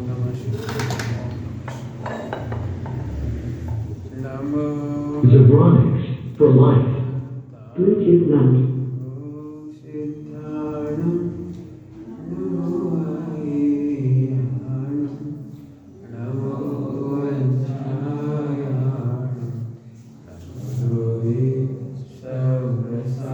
नमः शिवाय। नमो Zebronics for life. Bluetooth mode. सिद्धाणं नमो हरियाणं नमो वज्रायाणं नमो सर्वसाधु।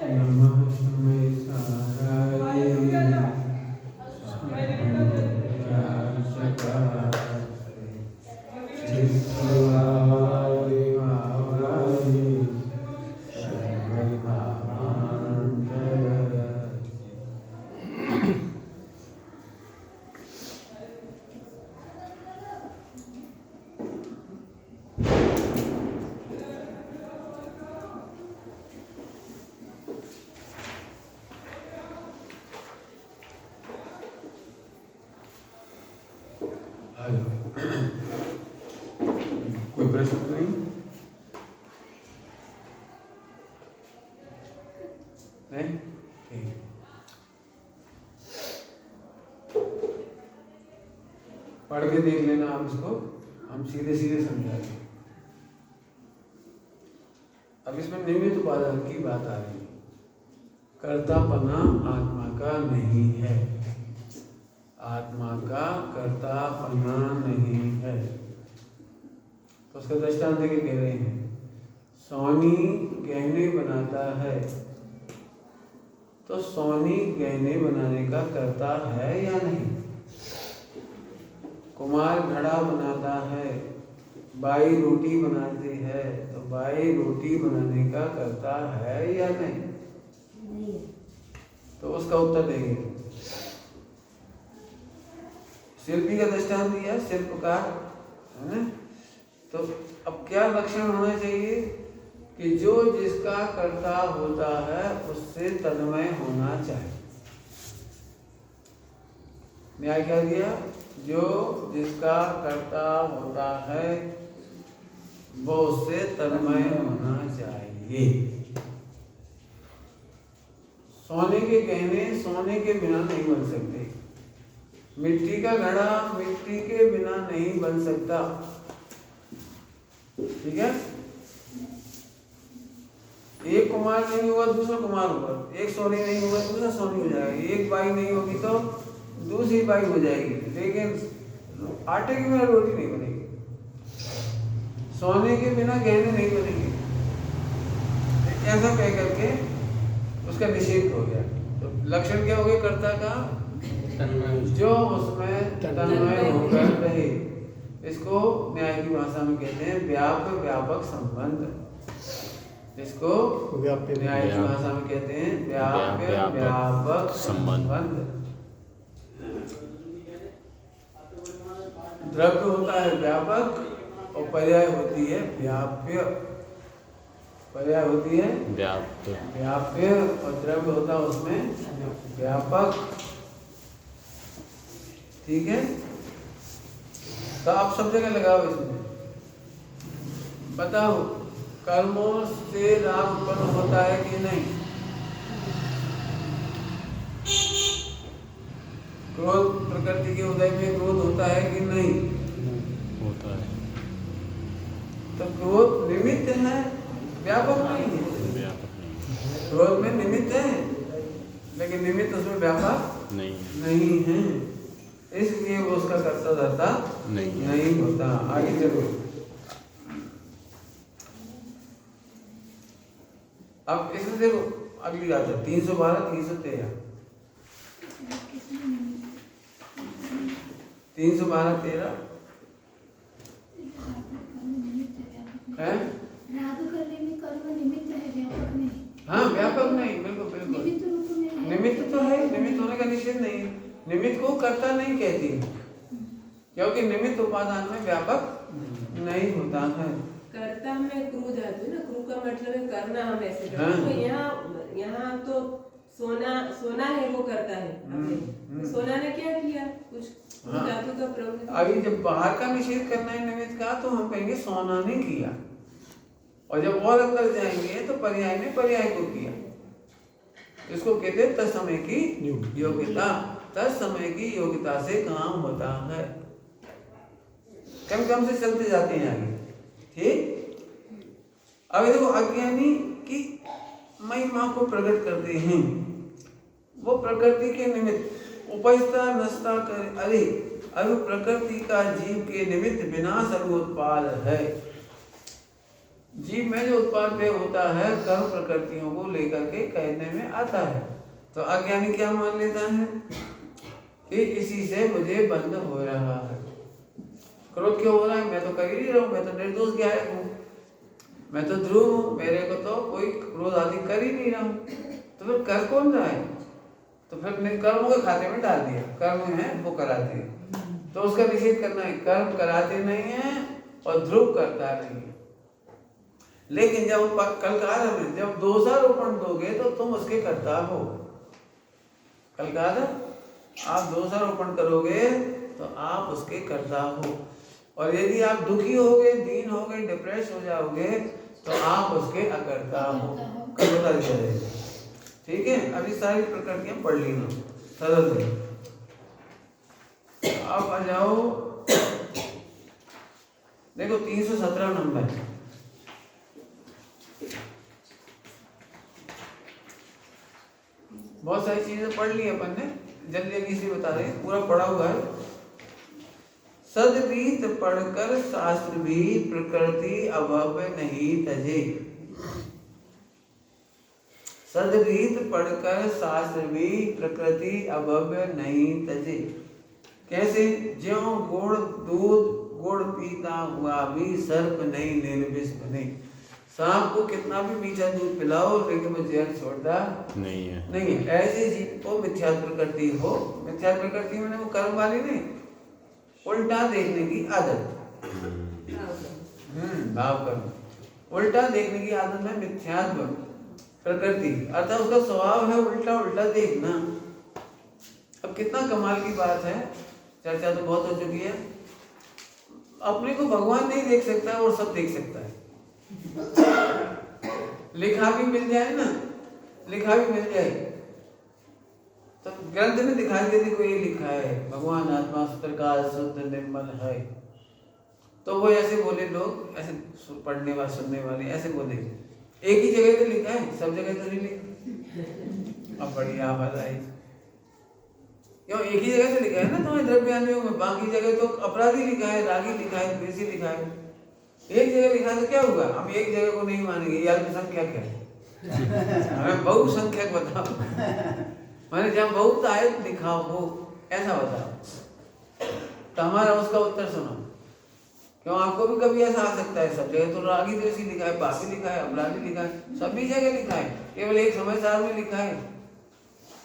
नमः शमैसाराय कोई प्रश्न नहीं? नहीं? ठीक। पढ़ के देख लेना आप इसको, हम सीधे सीधे समझाएंगे। अब इसमें निमित्त उपादान की बात आ रही है। कर्तापना आत्मा का नहीं है, आत्मा का कर्तापना नहीं है। तो उसका दृष्टांत देके कह रहे हैं, सोनी गहने बनाता है, तो सोनी गहने बनाने का कर्ता है या नहीं? कुम्हार घड़ा बनाता है, बाई रोटी बनाती है, तो बाई रोटी बनाने का कर्ता है या नहीं? तो उसका उत्तर देंगे। शिल्पी का दृष्टांत दिया, शिल्पकार है ना। तो अब क्या लक्षण होना चाहिए कि जो जिसका कर्ता होता है उससे तन्मय होना चाहिए। न्याय क्या दिया? जो जिसका कर्ता होता है वो उससे तन्मय होना चाहिए। सोने के गहने सोने के बिना नहीं बन सकते, मिट्टी का घड़ा मिट्टी के बिना नहीं बन सकता। ठीक है? एक कुम्हार नहीं हुआ दूसरा कुम्हार हुआ, एक सोनी नहीं हुआ दूसरा सोनी हो जाएगी, एक बाई नहीं होगी तो दूसरी बाई हो जाएगी, लेकिन आटे के बिना रोटी नहीं बनेगी, सोने के बिना गहने नहीं बनेंगे। ऐसा कह करके उसका निषेध हो गया। तो लक्षण क्या हो गया कर्ता का? जो उसमें तन्मय होकर रहे। इसको न्याय की भाषा में कहते हैं व्याप्य व्यापक संबंध। इसको न्याय की भाषा में कहते हैं व्याप्य व्यापक संबंध। द्रव्य होता है व्यापक और पर्याय होती है व्याप्य। पर्याय होती है व्याप्य और द्रव्य होता है उसमें व्यापक। ठीक है? तो आप सब जगह लगाओ इसमें। बताओ कर्मों से राग उत्पन्न होता है कि नहीं? क्रोध प्रकृति के उदय में क्रोध होता है कि नहीं? होता है। तो क्रोध निमित्त है, व्यापक नहीं है। क्रोध में निमित्त है लेकिन निमित्त उसमें व्यापक नहीं है। इसलिए वो उसका कर्ता धर्ता नहीं नहीं होता। आगे चलो। अब इसमें देखो अगली बात है 312 313 312 13 है। हाँ व्यापक नहीं, बिल्कुल बिल्कुल निमित्त तो है, निमित्त होने का निषेध नहीं। निमित्त को कर्ता नहीं कहती क्योंकि निमित्त उपादान में व्यापक नहीं होता है। कर्ता में क्रू धातु है ना, क्रू का मतलब है करना, हम ऐसे करते हाँ। हैं। तो यहाँ तो सोना है वो करता है अपने। तो सोना ने क्या किया, कुछ हाँ। धातु का प्रयोग। अभी जब बाहर का निषेध करना है निमित्त का तो हम कहेंगे सोना ने किया, और जब और अंदर जाएंगे तो पर्याय ने पर्याय को किया। इसको कहते हैं तत्समय की योग्यता। तत्समय की योग्यता से काम होता है। कम से चलते जाते हैं आगे। ठीक। अभी देखो अज्ञानी की महिमा को प्रकट करते हैं। वो प्रकृति के निमित्त उपस्था नष्टा कर अरे अब प्रकृति का जीव के निमित्त बिना सर्वोत्पाद है। जीव में जो उत्पाद व्यय होता है कर्म प्रकृतियों को लेकर के कहने में आता है। तो अज्ञानी क्या मान लेता है कि इसी से मुझे बंध हो रहा है। क्रोध क्यों हो रहा है, मैं तो कर ही नहीं रहा हूँ, मैं तो निर्दोष गायक हूँ, मैं तो ध्रुव हूँ, मेरे को तो कोई क्रोध आदि कर ही नहीं रहा हूँ। तो फिर कर कौन रहा है? तो फिर कर्मों के खाते में डाल दिया, कर्म है वो कराते हैं। तो उसका निषेध करना है, कर्म कराते नहीं है और ध्रुव करता नहीं है। लेकिन जब कलकाल में जब दोषारोपण दोगे तो तुम उसके कर्ता हो। कलकाल आप दोषारोपण करोगे तो आप उसके कर्ता हो। और यदि आप दुखी होगे, दीन होगे, डिप्रेस हो जाओगे तो आप उसके अकर्ता हो। कल बता दिया जाएगा। ठीक है। अभी सारी प्रकृतियां पढ़ ली ना, सरल है। अब आ जाओ, देखो 317 नंबर। बहुत सारी चीजें पढ़ ली अपन ने, जल्दी जल्दी से बता रहे, पूरा पढ़ा हुआ है। सदरीत पढ़कर शास्त्र भी प्रकृति अभव्य नहीं तजे। सदरीत पढ़कर शास्त्र भी प्रकृति अभव्य नहीं तजे। कैसे? ज्यों गुड़ दूध गुड़ पीता हुआ भी सर्प नहीं निर्विष बने। सांप को कितना भी मीठा दूध पिलाओ लेकिन वो जहर छोड़ता नहीं है। नहीं है। ऐसे जीव को मिथ्या प्रकृति हो। मिथ्या प्रकृति में वो कर्म वाली नहीं, उल्टा देखने की आदत। भाव कर्म उल्टा देखने की आदत में मिथ्यात्व प्रकृति, अर्थात उसका स्वभाव है उल्टा उल्टा देखना। अब कितना कमाल की बात है, चर्चा तो बहुत हो चुकी है। अपने को भगवान नहीं देख सकता है और सब देख सकता है। लिखा भी मिल जाए ना, लिखा भी मिल जाए तो ग्रंथ में दिखाई दे देखो ये लिखा है भगवान आत्मा सूत्रकाल शुद्ध निर्मल है, तो वो ऐसे बोले लोग, ऐसे पढ़ने वाले सुनने वाले ऐसे बोले एक ही जगह तो लिखा है, सब जगह तो नहीं लिखा। अब बढ़िया आवाज आई क्यों? एक ही जगह से लिखा है ना तुम्हें द्रव्यान्वियों में, बाकी जगह तो अपराधी लिखा है, रागी लिखा है, द्वेषी लिखा है। एक जगह लिखा तो क्या होगा? हम एक जगह को नहीं मानेंगे, ये अल्पसंख्यक है। हमें बहुसंख्यक बताओ, मैंने जब बहुत आए दिखाओ वो ऐसा बताओ, तो हमारा उसका उत्तर सुनो। क्यों? आपको भी कभी ऐसा आ सकता है। सब जगह तो रागी द्वेषी लिखा है, पापी लिखा है, अपराधी लिखा है, सभी जगह लिखा है, केवल एक समझदार में लिखा है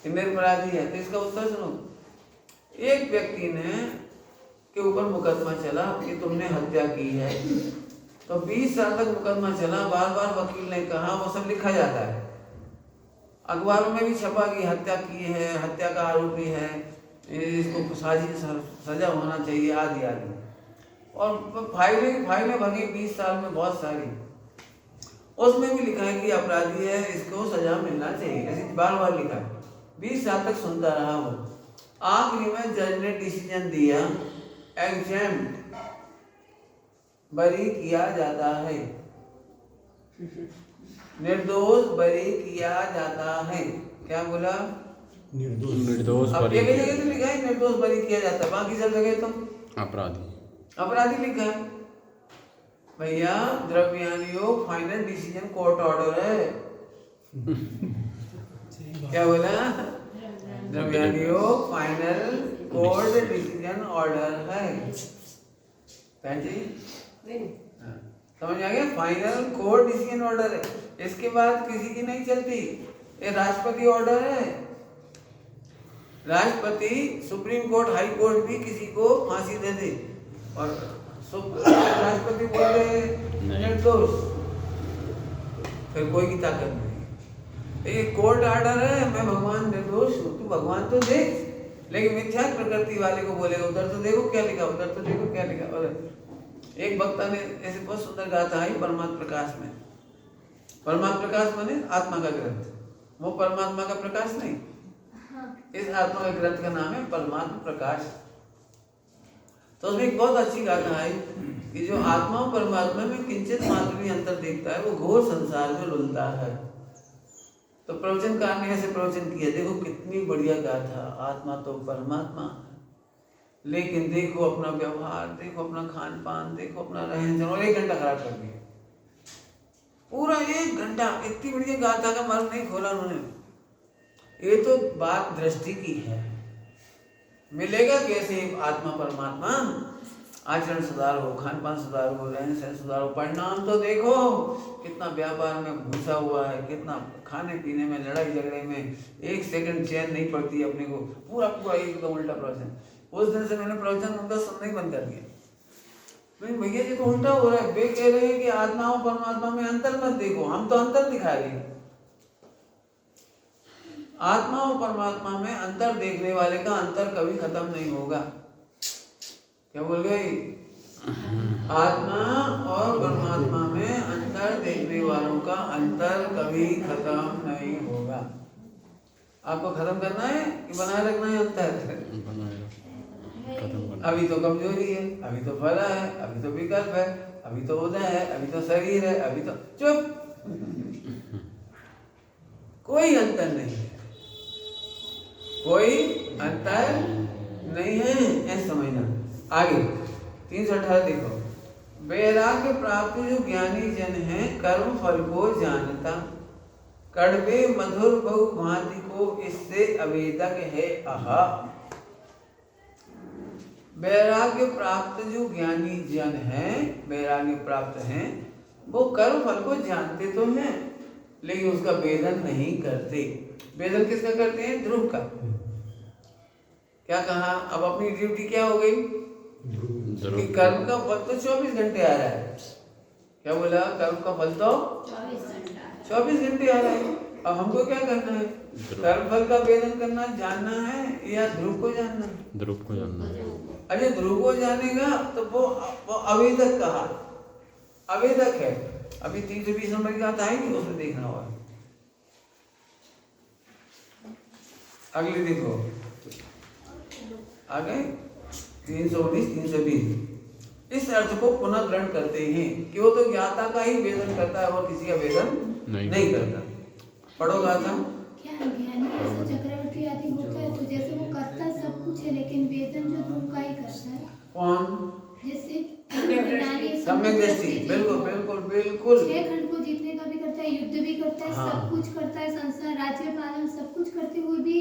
कि निरपराधी है। तो इसका उत्तर सुनो। एक व्यक्ति ने के ऊपर मुकदमा चला कि तुमने हत्या की है, तो 20 साल तक मुकदमा चला, बार बार वकील ने कहा, वो सब लिखा जाता है, अखबारों में भी छपा कि हत्या की है, हत्या का आरोपी है, इसको सजा होना चाहिए आदि आदि। और फाइलें भगी 20 साल में बहुत सारी, उसमें भी लिखा है कि अपराधी है, इसको सजा मिलना चाहिए, ऐसे बार बार लिखा है। 20 साल तक सुनता रहा वो। आखिरी में जज ने डिसीजन दिया, एग्जाम्ड, बरी किया जाता है, निर्दोष बरी किया जाता है। क्या बोला? निर्दोष अब बरी एक जगह तो लिखा है निर्दोष बरी किया जाता है, बाकी सब जगह तो अपराधी। अपराधी लिखा है। भैया द्रव्यान योग फाइनल डिसीजन कोर्ट ऑर्डर है। क्या बोला? द्रव्यान योग फाइनल कोर्ट डिसीजन ऑर्डर है। जी हाँ, समझ आ गया? फाइनल कोर्ट डिसीजन ऑर्डर है, इसके बाद किसी की नहीं चलती। ये राष्ट्रपति ऑर्डर है। राष्ट्रपति, सुप्रीम कोर्ट, हाई कोर्ट भी किसी को फांसी दे दे और राष्ट्रपति बोले निर्दोष, फिर कोई की ताकत नहीं। ये कोर्ट ऑर्डर है, मैं भगवान निर्दोष हूँ, तू भगवान तो देख। लेकिन मिथ्या प्रकृति वाले को बोलेगा उधर तो देखो क्या लिखा, उधर तो देखो क्या लिखा। और एक वक्ता ने ऐसे बहुत सुंदर गाथा है परमात्मा प्रकाश में। परमात्मा प्रकाश माने आत्मा का ग्रंथ, वो परमात्मा का प्रकाश नहीं। इस आत्मा के ग्रंथ का नाम है परमात्मा प्रकाश। तो उसमें एक बहुत अच्छी गाथा है कि जो आत्मा और परमात्मा में किंचित मात्र भी अंतर देखता है वो घोर संसार में रुलता है। तो प्रवचनकार ने ऐसे प्रवचन किया, देखो कितनी बढ़िया गाथा। आत्मा तो परमात्मा, लेकिन देखो अपना व्यवहार, देखो अपना खान पान, देखो अपना रहन सहन, और 1 घंटा खराब कर दिया। पूरा 1 घंटा इतनी बढ़िया गाथा का मर्म नहीं खोला उन्होंने। ये तो बात दृष्टि की है। मिलेगा कैसे आत्मा परमात्मा? आचरण सुधार हो, खान पान सुधार हो, रहन सहन सुधार हो, परिणाम तो देखो कितना व्यापार में घुसा हुआ है, कितना खाने पीने में, लड़ाई झगड़े में 1 सेकंड चैन नहीं पड़ती अपने को। पूरा पूरा एकदम उल्टा प्रवचन। उस दिन से मैंने प्रवचन उनका सुनना ही बंद कर दिया। भैया जी तो उल्टा हो रहा है। वे कह रहे हैं कि आत्मा और परमात्मा में अंतर मत देखो, हम तो अंतर दिखा रहे हैं। आत्मा और परमात्मा में अंतर देखने वाले का अंतर कभी खत्म नहीं होगा। क्या बोल गए? आत्मा और परमात्मा में अंतर देखने वालों का अंतर कभी खत्म नहीं होगा। आपको खत्म करना है कि बनाए रखना है अंतर? अभी तो कमजोरी है, अभी तो फला है, अभी तो विकल्प है, अभी तो उदय है, अभी तो शरीर है, अभी तो चुप। कोई अंतर नहीं है, कोई अंतर नहीं है, ऐसा समझना। आगे 318 देखो। वैराग्य प्राप्त जो ज्ञानी जन है कर्म फल को जानता, कड़वे मधुर बहु भांति को इससे अवेदक है आहा। वैराग्य प्राप्त जो ज्ञानी जन है, वैराग्य प्राप्त हैं, वो कर्म फल को जानते तो हैं लेकिन उसका वेदन नहीं करते। वेदन किसका करते हैं? ध्रुव का। क्या कहा? अब अपनी ड्यूटी क्या हो गई कि कर्म का फल तो 24 घंटे आ रहा है। क्या बोला? कर्म का फल तो 24 घंटे आ रहा है। अब हमको क्या करना है? कर्म फल का वेदन करना, जानना है या ध्रुव को जानना है? ध्रुव को जानना है। अरे ध्रुव को जानेगा तो वो अवेदक कहा, अवेदक है। अभी 320 नंबर की बात आएगी, उसमें देखना होगा। अगले देखो आगे 319 320। इस अर्थ को पुनः ग्रहण करते हैं कि वो तो ज्ञाता का ही वेदन करता है और किसी का वेदन नहीं करता। पढ़ो गाथा। क्या ज्ञानी ऐसा चक्रवर्ती आदि होता है तो जैसे वो करता सब कुछ है लेकिन वेदन जो ध्रुव का ही करता है। कौन? जैसे सम्यक दृष्टि। बिल्कुल बिल्कुल बिल्कुल। 6 खंड को जीतने का भी करता है, युद्ध भी करता है, हाँ। सब कुछ करता है, संसार राज्य पालन सब कुछ करते हुए भी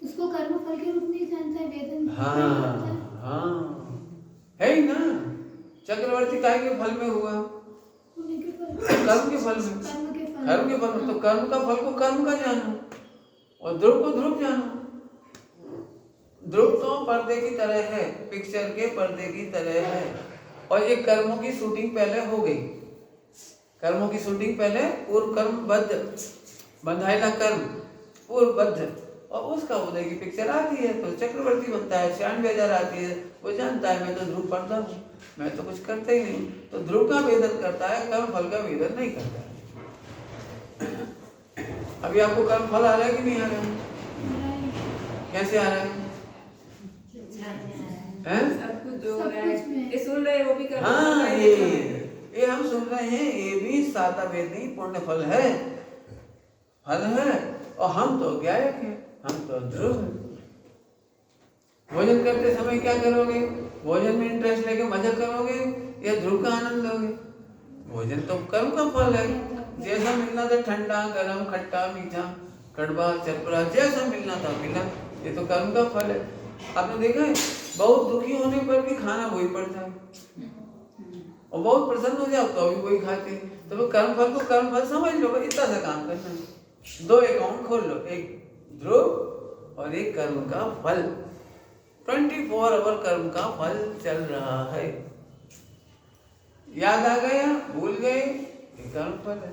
उसको कर्म फल के रूप में जानता है, वेदन हाँ है ही ना। चक्रवर्ती काय के फल में हुआ? कर्म के फल में। कर्म के फल में तो कर्म का फल को कर्म का जानो और ध्रुव को ध्रुव जानो। ध्रुव तो पर्दे की तरह है, पिक्चर के पर्दे की तरह है। और ये कर्मों की शूटिंग पहले हो गई। कर्मों की शूटिंग पहले पूर्व कर्मबद्ध, बंधाइला कर्म पूर्वबद्ध, और उसका उदय की पिक्चर आती है तो चक्रवर्ती बनता है। 96,000 आती है, वो जानता है मैं तो ध्रुव पढ़ता हूँ, मैं तो कुछ करता ही नहीं। तो ध्रुव का वेदन करता है, कर्म फल का वेदन नहीं करता है। अभी आपको कर्म फल आ रहा है कि नहीं आ रहा है? कैसे आ रहा है? सब कुछ जो हो रहा है ये सुन रहे हैं, वो भी कर रहे हाँ, हैं। ये हम सुन रहे हैं, ये भी साता वेद नहीं पुण्य फल है, फल है। और हम तो ज्ञायक हैं, हम तो ध्रुव हैं। भोजन करते समय क्या करोगे? भोजन में इंटरेस्ट लेके मजा करोगे या ध्रुव का आनंद लोगे? भोजन तो कर्म का फल है। जैसा मिलना था, ठंडा गरम खट्टा मीठा कड़वा चटपटा, जैसा मिलना था मिला, ये तो कर्म का फल है। आपने देखा है बहुत दुखी होने पर भी खाना वही पड़ता है, और बहुत प्रसन्न हो जाओ तो भी वही खाते हैं। तो वो कर्म फल को कर्म फल समझ लो, बस इतना सा काम करना है। 2 अकाउंट खोल लो, एक ध्रुव और एक कर्म का फल। 24 आवर कर्म का फल चल रहा है। याद आ गया, भूल गए, ये कर्म फल है।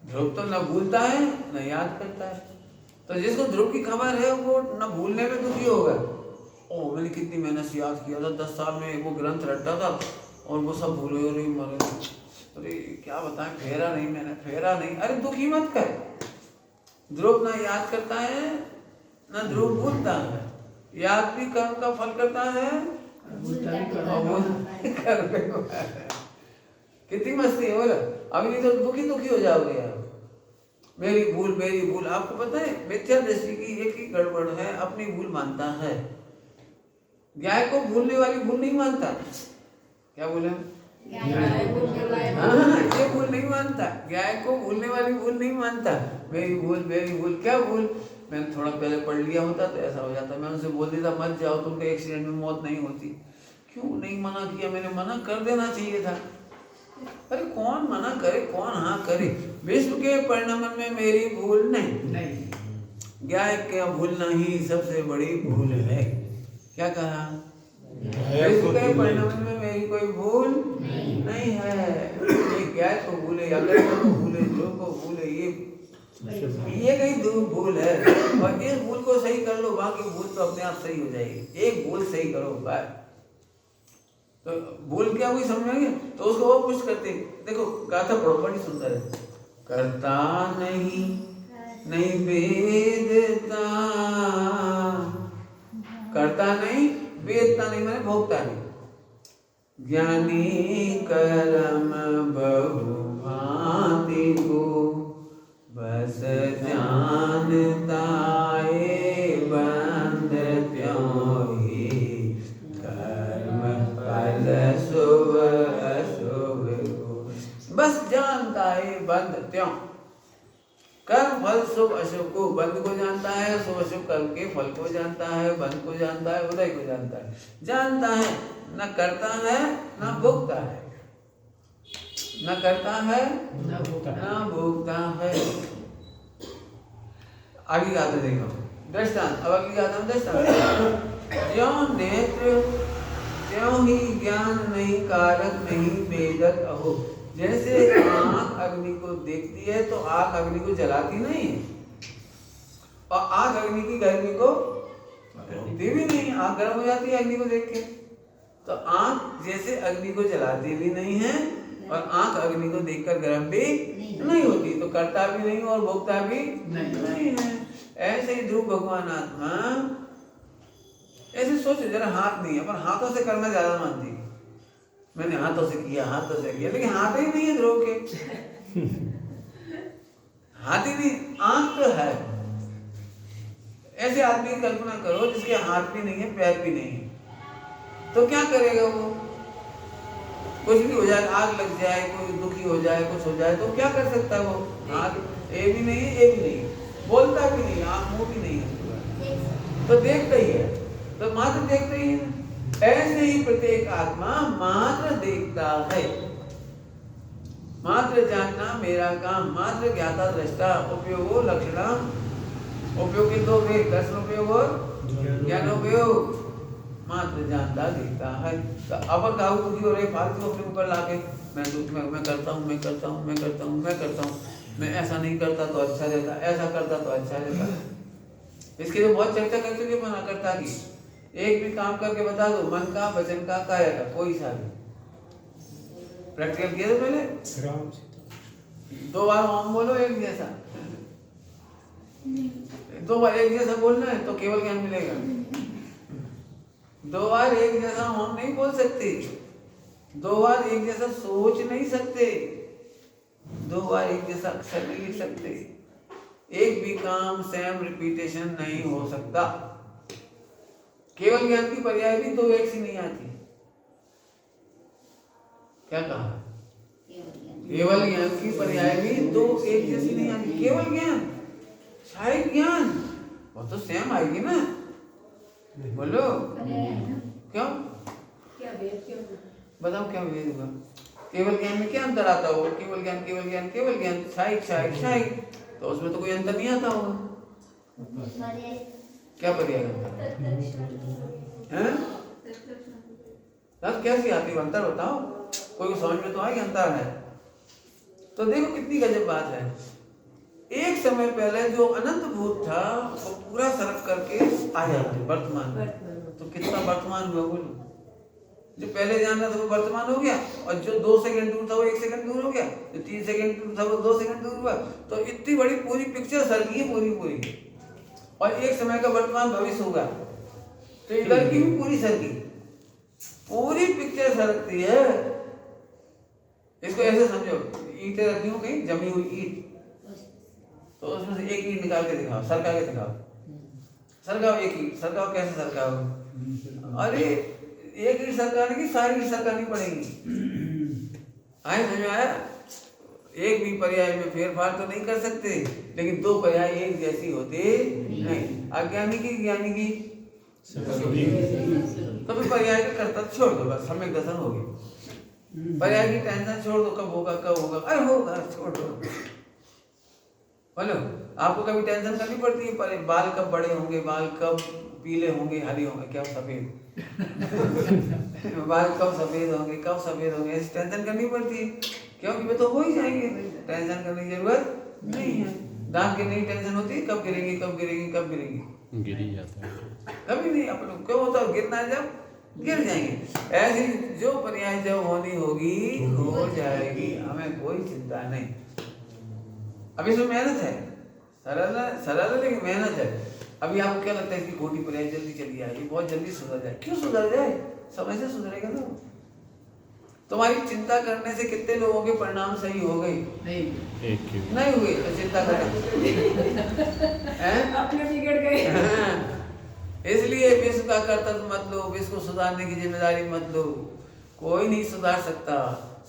ध्रुव तो न भूलता है न याद करता है। तो जिसको ध्रुव की खबर है वो न भूलने में दुखी होगा। ओ मैंने कितनी मेहनत से याद किया था, 10 साल में वो ग्रंथ रटा था और वो सब भूले हो रही मरे। अरे क्या बताएं, फेरा नहीं, मैंने फेरा नहीं। अरे दुखी मत कर। ध्रुव ना याद करता है ना ध्रुव भूलता है। याद भी कर्म का फल करता है और भूल कर्म का। कितनी मस्ती है बोला। अभी नहीं तो दुखी हो जाओगे यार। मेरी भूल। आपको पता है मिथ्या दृष्टि की एक ही गड़बड़ है, अपनी भूल मानता है। गाय को भूलने वाली भूल नहीं मानता। क्या बोले? हाँ, ये भूल नहीं मानता। गाय को भूलने वाली भूल नहीं मानता। मेरी भूल। क्या भूल? मैंने थोड़ा पहले पढ़ लिया होता तो ऐसा हो जाता। मैं उनसे बोल देता मत जाओ, तुमको एक्सीडेंट में मौत नहीं होती। क्यों नहीं मना किया? मैंने मना कर देना चाहिए था। अरे कौन मना करे, कौन हाँ करे? विश्व के परिणामन में मेरी भूल नहीं। गाय का भूलना ही सबसे बड़ी भूल है। क्या कहा? विश्व के परिणामन में मेरी कोई भूल नहीं है। ये गाय को भूले या को भूले, जो को भूले, ये कहीं भूल है। और इस भूल को सही कर लो, बाकी भूल तो अपने आप सही हो जाएगी। एक भूल सही करो बाय। तो भूल क्या हुई समझेंगे तो उसको वो पुष्ट करते। देखो गाथा पढ़ो, बड़ी सुंदर है। करता नहीं वेदता, करता नहीं वेदता नहीं मैंने भोगता नहीं। ज्ञानी कर्म बहुभांति को बस जानता है बंद त्यों ही। कर्म फल शुभ अशुभ को बस जानता है बंद त्यों। कर्म फल शुभ अशुभ को बंद को जानता है, शुभ अशुभ कर्म के फल को जानता है, बंद को जानता है, उदय को जानता है। जानता है, न करता है न भोगता है। न करता है न भोगता है। आगे गाते देखो दृष्टांत। अब अगली गाता दृष्टांत। ज्यों नेत्र त्यों ही ज्ञान नहीं, कारक नहीं वेदत अहो। जैसे आँख अग्नि को देखती है तो आँख अग्नि को जलाती नहीं है, और आँख अग्नि की गर्मी को देखती भी नहीं। आँख गर्म हो जाती है अग्नि को देख के। तो आँख जैसे अग्नि को जलाती भी नहीं है और आँख अग्नि को देखकर गर्म भी नहीं होती, तो करता भी नहीं और भोगता भी नहीं है। ऐसे ही ध्रुव भगवान आत्मा। ऐसे सोचो जरा, हाथ नहीं है पर हाथों से करना ज्यादा मानती है। मैंने हाथों से किया, लेकिन हाथ ही नहीं है ध्रुव के। हाथ ही नहीं, आंख तो है। ऐसे आदमी की कल्पना करो जिसके हाथ भी नहीं है पैर भी नहीं है, तो क्या करेगा वो? कुछ भी हो जाए, आग लग जाए, कोई दुखी हो जाए, कुछ हो जाए तो क्या कर सकता है वो? हाथ ए भी नहीं है, ए भी नहीं है, बोलता भी नहीं, आंख मुंह भी नहीं है, तो देखता ही है, तो मात्र देखता ही है। ऐसे ही प्रत्येक आत्मा मात्र देखता है। मात्र जानना मेरा काम, मात्र ज्ञाता दृष्टा। उपयोगो लक्षणम, उपयोग के 2 भेद, दर्शन उपयोग और ज्ञान उपयोग। मात्र जानता देखता है। तो अब काहू दुखी हो रहे फालतू अपने ऊपर लाके मैं करता हूँ, मैं ऐसा नहीं करता तो अच्छा रहता, ऐसा करता तो अच्छा रहता। इसके लिए बहुत चर्चा कर चुके मना करता की। एक भी काम करके बता दो, मन का, वचन का, काया का, कोई सा भी प्रैक्टिकल किया तो पहले 2 बार ओम बोलो एक जैसा। 2 बार एक जैसा बोलना है तो केवल ज्ञान मिलेगा। 2 बार एक जैसा ओम नहीं बोल सकते, 2 बार एक जैसा सोच नहीं सकते, 2 बार एक जैसा अक्षर नहीं लिख सकते, एक भी काम सेम रिपीटेशन नहीं हो सकता। केवल ज्ञान की पर्याय भी दो एक सी नहीं आती। क्या कहा? केवल ज्ञान की पर्याय भी दो एक जैसी नहीं आती। केवल ज्ञान, शायद ज्ञान, वो तो सेम आएगी ना। बोलो क्यों? क्या भेद क्यों? बताओ क्या भेद होगा? केवल ज्ञान में क्या अंतर आता होगा? केवल ज्ञान, केवल ज्ञान, केवल ज्ञान, शायद शायद शायद, तो उसमें तो कोई अंतर नहीं आता होगा। क्या पर्याय है? कैसी आती है अंतर बताओ? कोई को समझ में तो आएगी अंतर है। तो देखो कितनी गजब बात है। एक समय पहले जो अनंत भूत था वो पूरा सरक करके आ जाता वर्तमान में। तो कितना वर्तमान हुआ बोलो? जो पहले जान रहा था वो वर्तमान हो गया, और जो 2 सेकंड दूर था वो 1 सेकंड दूर हो गया, जो 3 सेकंड दूर था वो 2 सेकंड दूर हुआ। तो इतनी बड़ी पूरी पिक्चर सरकी है पूरी। और एक समय का वर्तमान भविष्य होगा, तो इधर की भी पूरी सरकी, पूरी पिक्चर सरकती है। इसको ऐसे समझो, ईंटें रखी हो कहीं, जमी हुई ईंट, तो उसमें से एक ईंट निकाल के दिखाओ, सरका के दिखाओ, सरकाओ एक ईंट, सरकाओ, कैसे सरकाओ? अरे एक ईंट सरकाने की सारी ईंट सरकानी पड़ेगी। आए समझ में आया? एक भी पर्याय में फेरफार तो नहीं कर सकते, लेकिन दो पर्याय एक जैसी होते नहीं। अज्ञानी की ज्ञानी की तो फिर पर्याय का कर्ता छोड़ दो, बस सम्यक दर्शन हो गया। पर्याय की टेंशन छोड़ दो, कब होगा कब होगा, अरे होगा, छोड़ दो। बोलो, आपको कभी टेंशन करनी पड़ती है पर बाल कब बड़े होंगे, बाल कब पीले होंगे, हरे होंगे, क्या सफेद बाल कब सफेद होंगे, कब सफेद होंगे, ऐसी टेंशन करनी पड़ती है, क्योंकि वे तो हो ही जाएंगे, टेंशन करने की जरूरत नहीं है। दांत गिरने की टेंशन होती है, कब गिरेंगे कब गिरेंगे कब गिरेंगे, गिर ही जाता है। कभी नहीं। अपन क्यों होता है गिरना, जब गिर जाएंगे। ऐसी जो पर्याय जब होनी होगी हो जाएगी, हमें कोई चिंता नहीं। अभी इसमें मेहनत है, सरल लेकिन मेहनत है। अभी आपको क्या लगता है इसकी खोटी पर्याय जल्दी चली आएगी, बहुत जल्दी सुधर जाए? क्यों सुधर जाए? समय से सुधरेगा ना। तुम्हारी चिंता करने से कितने लोगों के परिणाम सही हो गए? नहीं हुए, तो चिंता करें अपने बिगड़ गए। इसलिए विश्व का कर्तव्य मत लो, विश्व को सुधारने की जिम्मेदारी मत लो। कोई नहीं सुधार सकता,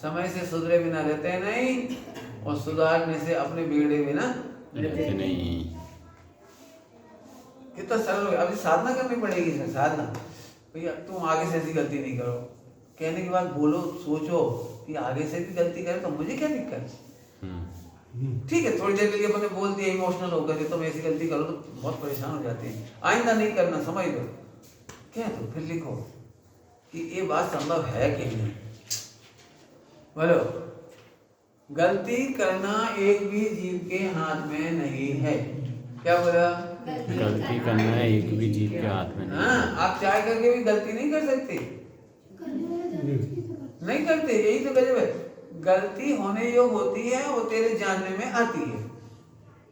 समय से सुधरे बिना रहते नहीं, और सुधारने से अपने बिगड़े बिना रहते नहीं। कितना सरल हो। अभी साधना करनी पड़ेगी इसमें, साधना। भैया तुम आगे से ऐसी गलती नहीं करो, कहने के बाद बोलो, सोचो कि आगे से भी गलती करे तो मुझे क्या दिक्कत। ठीक है, थोड़ी देर के लिए अपने बोल दिया इमोशनल होकर के तुम ऐसी गलती करो तो बहुत परेशान हो जाते हैं, आइंदा नहीं करना, समझ लो। क्या तो फिर लिखो कि ये बात संभव है कि नहीं। बोलो, गलती करना एक भी जीव के हाथ में नहीं है। क्या बोला? गलती करना एक भी जीव के हाथ में नहीं। हाँ, आप चाह करके भी गलती नहीं कर सकते, नहीं करते, यही तो गजब है। गलती होने योग होती है, वो तेरे जानने में आती है,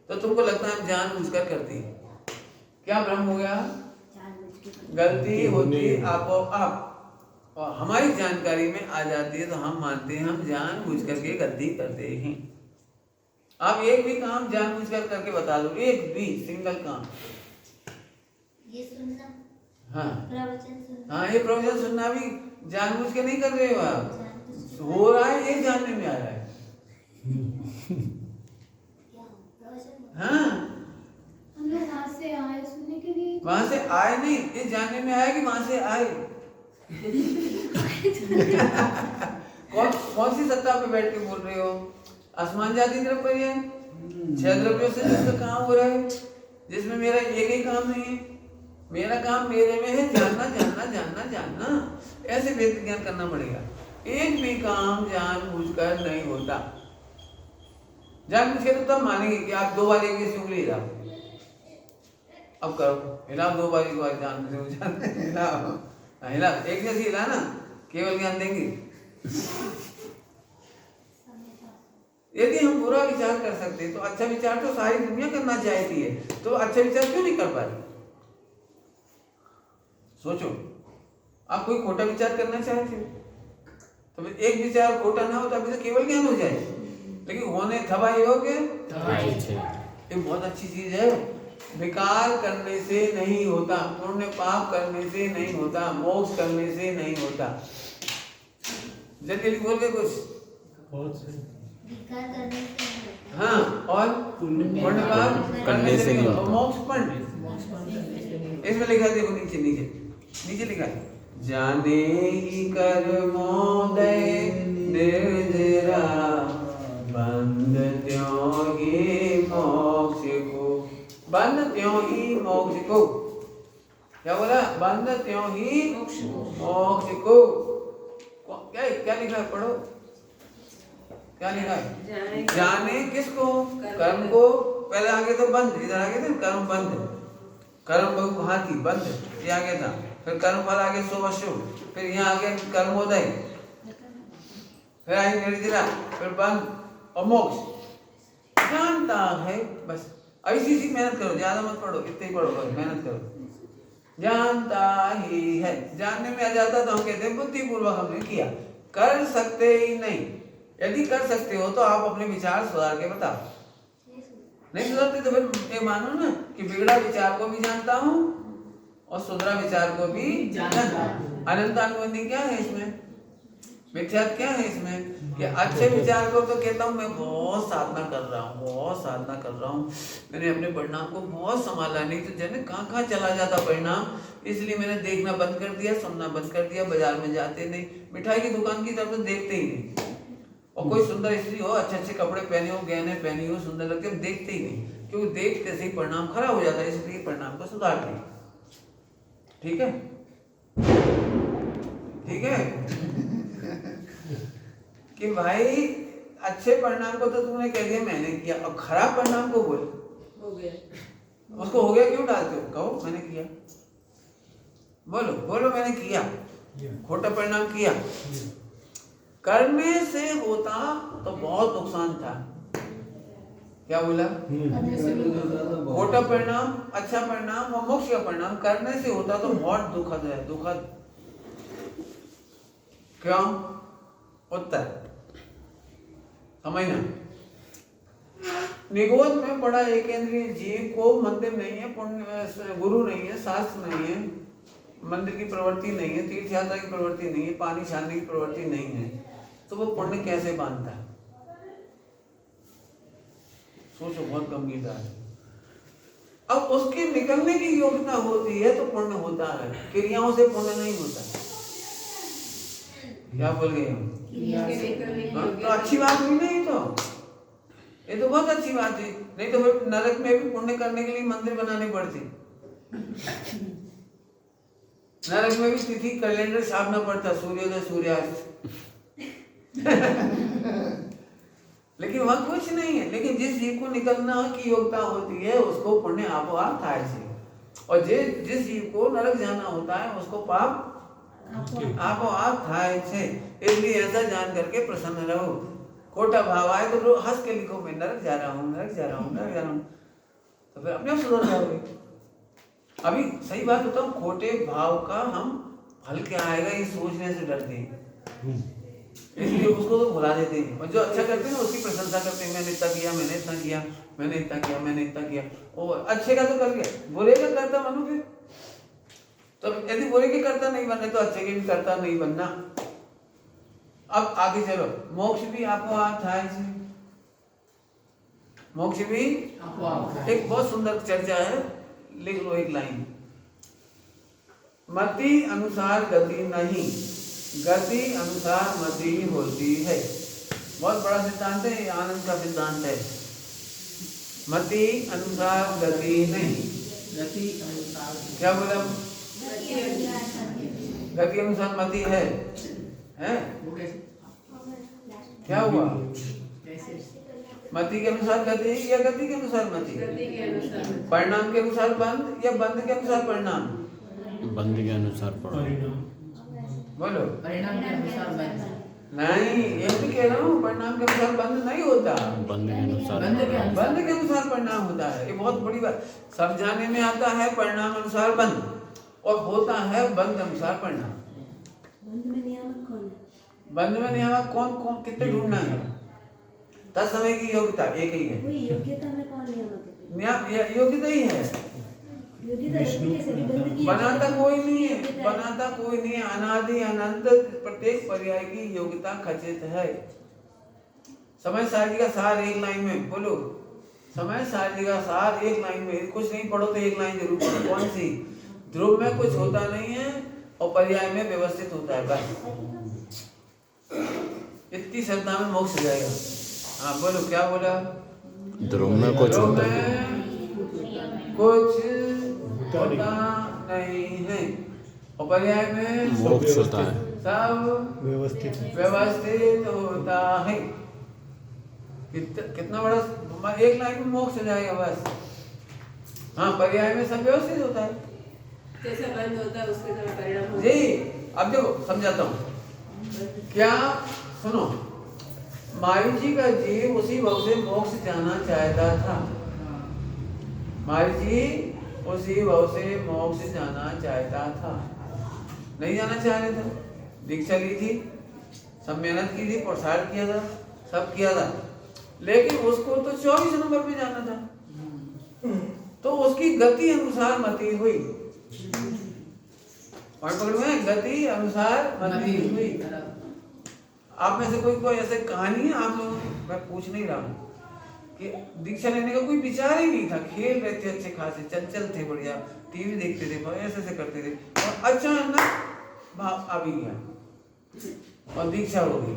तो तुमको लगता है हम जानबूझकर करते हैं। क्या भ्रम हो गया? गलती होती आपो आप, और हमारी जानकारी में आ जाती है तो हम मानते हैं हम जानबूझ करके गलती करते हैं। आप एक भी काम जानबूझकर करके बता दो, एक भी सिंगल काम। ये सुनना, हाँ प्रवचन सुनना, हाँ, ये प्रवचन सुनना भी जानबूझ के नहीं कर रहे हो आप, हो रहा है, ये जानने में आ रहा है। हाँ, हम लोग वहाँ से आए सुनने के लिए, वहां से आए नहीं, ये जानने में आया कि वहां से आए। कौन सी सत्ता पे बैठ के बोल रहे हो? आसमान जाति तरफ पर है, 6 द्रव्यों से जिसका काम हो रहा है, जिसमें मेरा एक ही काम नहीं है। मेरा काम मेरे में है जानना जानना जानना जानना, ऐसे वेद ज्ञान करना पड़ेगा। एक भी काम जानबूझकर नहीं होता। जानबूझ के तो तब मानेंगे कि आप 2 बार एक जैसी उंगली हिलाओ, अब करो, हिलाओ 2 बार, 1 बार जान हिलाओ, हिला एक जैसी हिला ना, केवल ज्ञान देंगे। यदि हम बुरा विचार कर सकते तो अच्छा विचार तो सारी दुनिया करना चाहती है, तो अच्छा विचार क्यों नहीं कर पा रही? सोचो, आप कोई खोटा विचार करना चाहते हो तो एक विचार खोटा ना हो तो अभी तो केवल ज्ञान हो जाए, लेकिन होने थवा योग्य ये बहुत अच्छी चीज है। विकार करने से नहीं होता, पुण्य पाप करने से नहीं होता, मोक्ष करने से नहीं होता। जल्दी बोल के कुछ। विकार करने से नहीं। हाँ, और पुण्य पाप करने से नहीं होता। मोक्ष पुण्य इसमें लिखा है, देखो नीचे नीचे नीचे लिखा है, जाने ही कर्मोदय निर्जरा बंद त्यों ही मोक्ष को, बंद त्यों ही मोक्ष को। क्या बोला? बंद त्यों ही मोक्ष को। क्या क्या लिखा है? पढ़ो, क्या लिखा है? जाने किसको? कर्म को। पहले आगे तो बंद, इधर आगे था कर्म बंद, कर्म बहुभांति बंद, ये आगे था। फिर कर्म फल आगे शुभ अशुभ, फिर यहाँ आगे कर्मोदय, फिर आगे निर्जरा, फिर बंद और मोक्ष। जानता है बस। ऐसी सी मेहनत करो, ज्यादा मत पढ़ो, इतने ही पढ़ो, बस मेहनत करो। जानता ही है, जानने में आ जाता तो हम कहते हैं बुद्धिपूर्वक हमने किया। कर सकते ही नहीं। यदि कर सकते हो तो आप अपने विचार सुधार के बताओ। नहीं सुधरते तो फिर ये मानो ना कि बिगड़ा विचार को भी जानता हूँ और सुधरा विचार को भी जानता हूँ। अनंतानुबंधी क्या है इसमें? मिथ्यात्व क्या है इसमें? कि अच्छे विचार को तो कहता हूँ मैं बहुत साधना कर रहा हूँ, बहुत साधना कर रहा हूँ, मैंने अपने परिणाम को बहुत संभाला, नहीं तो जने कहाँ कहाँ चला जाता परिणाम, इसलिए मैंने देखना बंद कर दिया, सुनना बंद कर दिया, बाजार में जाते नहीं, मिठाई की दुकान की तरफ तो देखते ही नहीं। और कोई सुंदर स्त्री हो, अच्छे अच्छे कपड़े पहने हो, गहने पहनी हो, सुंदर लगते हो, देखते ही नहीं, क्योंकि देखते से ही परिणाम खराब हो जाता है, इसलिए परिणाम को सुधार दें। ठीक है, ठीक है कि भाई अच्छे परिणाम को तो तुमने कह दिया मैंने किया, और खराब परिणाम को बोल हो गया, उसको हो गया क्यों डालते हो? कहो मैंने किया, बोलो बोलो मैंने किया, खोटा परिणाम किया। करने से होता तो बहुत नुकसान था। क्या बोला? खोटा परिणाम, अच्छा परिणाम और मोक्ष का परिणाम करने से होता तो बहुत दुखद है, दुखद। क्यों? उत्तर समझना। निगोद में पड़ा एक इंद्रिय जीव को मंदिर नहीं है, पुण्य गुरु नहीं है, शास्त्र नहीं है, मंदिर की प्रवृत्ति नहीं है, तीर्थ यात्रा की प्रवृत्ति नहीं है, पानी छानने की प्रवृत्ति नहीं है, तो वो पुण्य कैसे बांधता है? सोचो, बहुत गंभीरता है। अब उसके निकलने की योग्यता होती है तो पुण्य होता है, क्रियाओं से पुण्य नहीं होता। क्या बोल गए हम? तो अच्छी बात हुई नहीं, तो ये तो बहुत अच्छी बात है। नहीं तो फिर नरक में भी पुण्य करने के लिए मंदिर बनाने पड़ते, नरक में भी तिथि कैलेंडर छापना पड़ता, सूर्योदय सूर्यास्त लेकिन वहां कुछ नहीं है। लेकिन जिस जीव को निकलना की योग्यता होती है उसको पुण्य आपो आप थाय से, और जिस जीव को नरक जाना होता है उसको पाप आपो आप थाय से। इसलिए ऐसा जान करके प्रसन्न रहो। खोटा भाव आए तो हंस के लिखो मैं नरक जा रहा हूँ, नरक जा रहा हूँ, नरक जा रहा हूँ, तो फिर अपने आप सुधर जाओगे। अभी सही बात बताऊं, खोटे भाव का हम फल क्या आएगा ये सोचने से डरते हैं, इसलिए उसको तो भुला देते हैं। और जो अच्छा करते हैं ना उसकी प्रशंसा करते हैं, मैंने इतना किया, मैंने इतना किया, मैंने इतना किया, मैंने इतना किया। और अच्छे का तो कर गया, बुरे का करता बनू फिर तो यदि बुरे के करता नहीं बनने तो अच्छे के भी करता नहीं बनना। अब आगे चलो, मोक्ष भी आपको आप था, मोक्ष भी एक बहुत सुंदर चर्चा है, लिख लो एक लाइन। मति अनुसार गति नहीं, गति अनुसार मति होती है। बहुत बड़ा सिद्धांत है, आनंद का सिद्धांत है। मति अनुसार गति नहीं, गति अनुसार क्या बोला? गति अनुसार मति है, हैं? वो कैसे क्या हुआ? कैसे मति के अनुसार गति या गति के अनुसार मति? गति के अनुसार, परिणाम के अनुसार बंद या बंद के अनुसार परिणाम? बंद के अनुसार पढ़ो। बोलो। परिणाम के अनुसार बंद, नहीं, ये भी कह रहा हूँ, परिणाम के अनुसार बंद नहीं होता, बंद के अनुसार बंद के पढ़ो। अनुसार। बंद के अनुसार परिणाम होता है। ये बहुत बड़ी बात समझाने में आता है। परिणाम अनुसार बंद और होता है बंद अनुसार परिणाम। बंद में नियामक कौन है? बंद में नियामक कौन कौन कितने ढूंढना है? तत्समय की योग्यता एक ही है। वही योग्यता में कौन नियामक है? योग्यता ही है। योग्यता रखी कैसे भी बंद की बनाता कोई नहीं है, बनाता कोई नहीं है। अनादि अनंत प्रत्येक पर्याय की योग्यता खचित है। समय सारणी का सार एक लाइन में बोलो। समय सारणी का सार एक लाइन में, कुछ नहीं पढ़ो तो एक लाइन जरूर पढ़ो। कौन सी? ध्रुव में कुछ होता नहीं है और पर्याय में व्यवस्थित होता है, बस इतनी श्रद्धा में मोक्ष हो जाएगा। हाँ बोलो, क्या बोला? ध्रुव में कुछ ध्रुव होता है। में कुछ होता नहीं है और पर्याय में मोक्ष होता है। सब व्यवस्थित होता है। कितना बड़ा, एक लाइन में मोक्ष हो जाएगा बस। हाँ, पर्याय में सब व्यवस्थित होता है। जैसे बंद होता है उसके तरह परिणाम होता जी, अब देखो समझाता हूँ। क्या सुनो, मारी जी का जीव उसी भव से मोक्ष जाना चाहता था। मारी जी उसी भव से मोक्ष जाना चाहता था, नहीं जाना चाह रहे थे। दीक्षा ली थी, सब मेहनत की थी, प्रसार किया था, सब किया था, लेकिन उसको तो 24 नंबर पे जाना था। तो उसकी गति अनुसार मति हुई। और पकड़ में गति अनुसार मति हुई। आप में से कोई ऐसे कहानी है आप लोगों की? मैं पूछ नहीं रहा हूँ कि दीक्षा लेने का कोई विचार ही नहीं था। खेल रहे थे अच्छे खासे, चंचल थे, बढ़िया टीवी देखते थे, ऐसे ऐसे करते थे, और अचानक भाव आ भी गया और दीक्षा हो गई।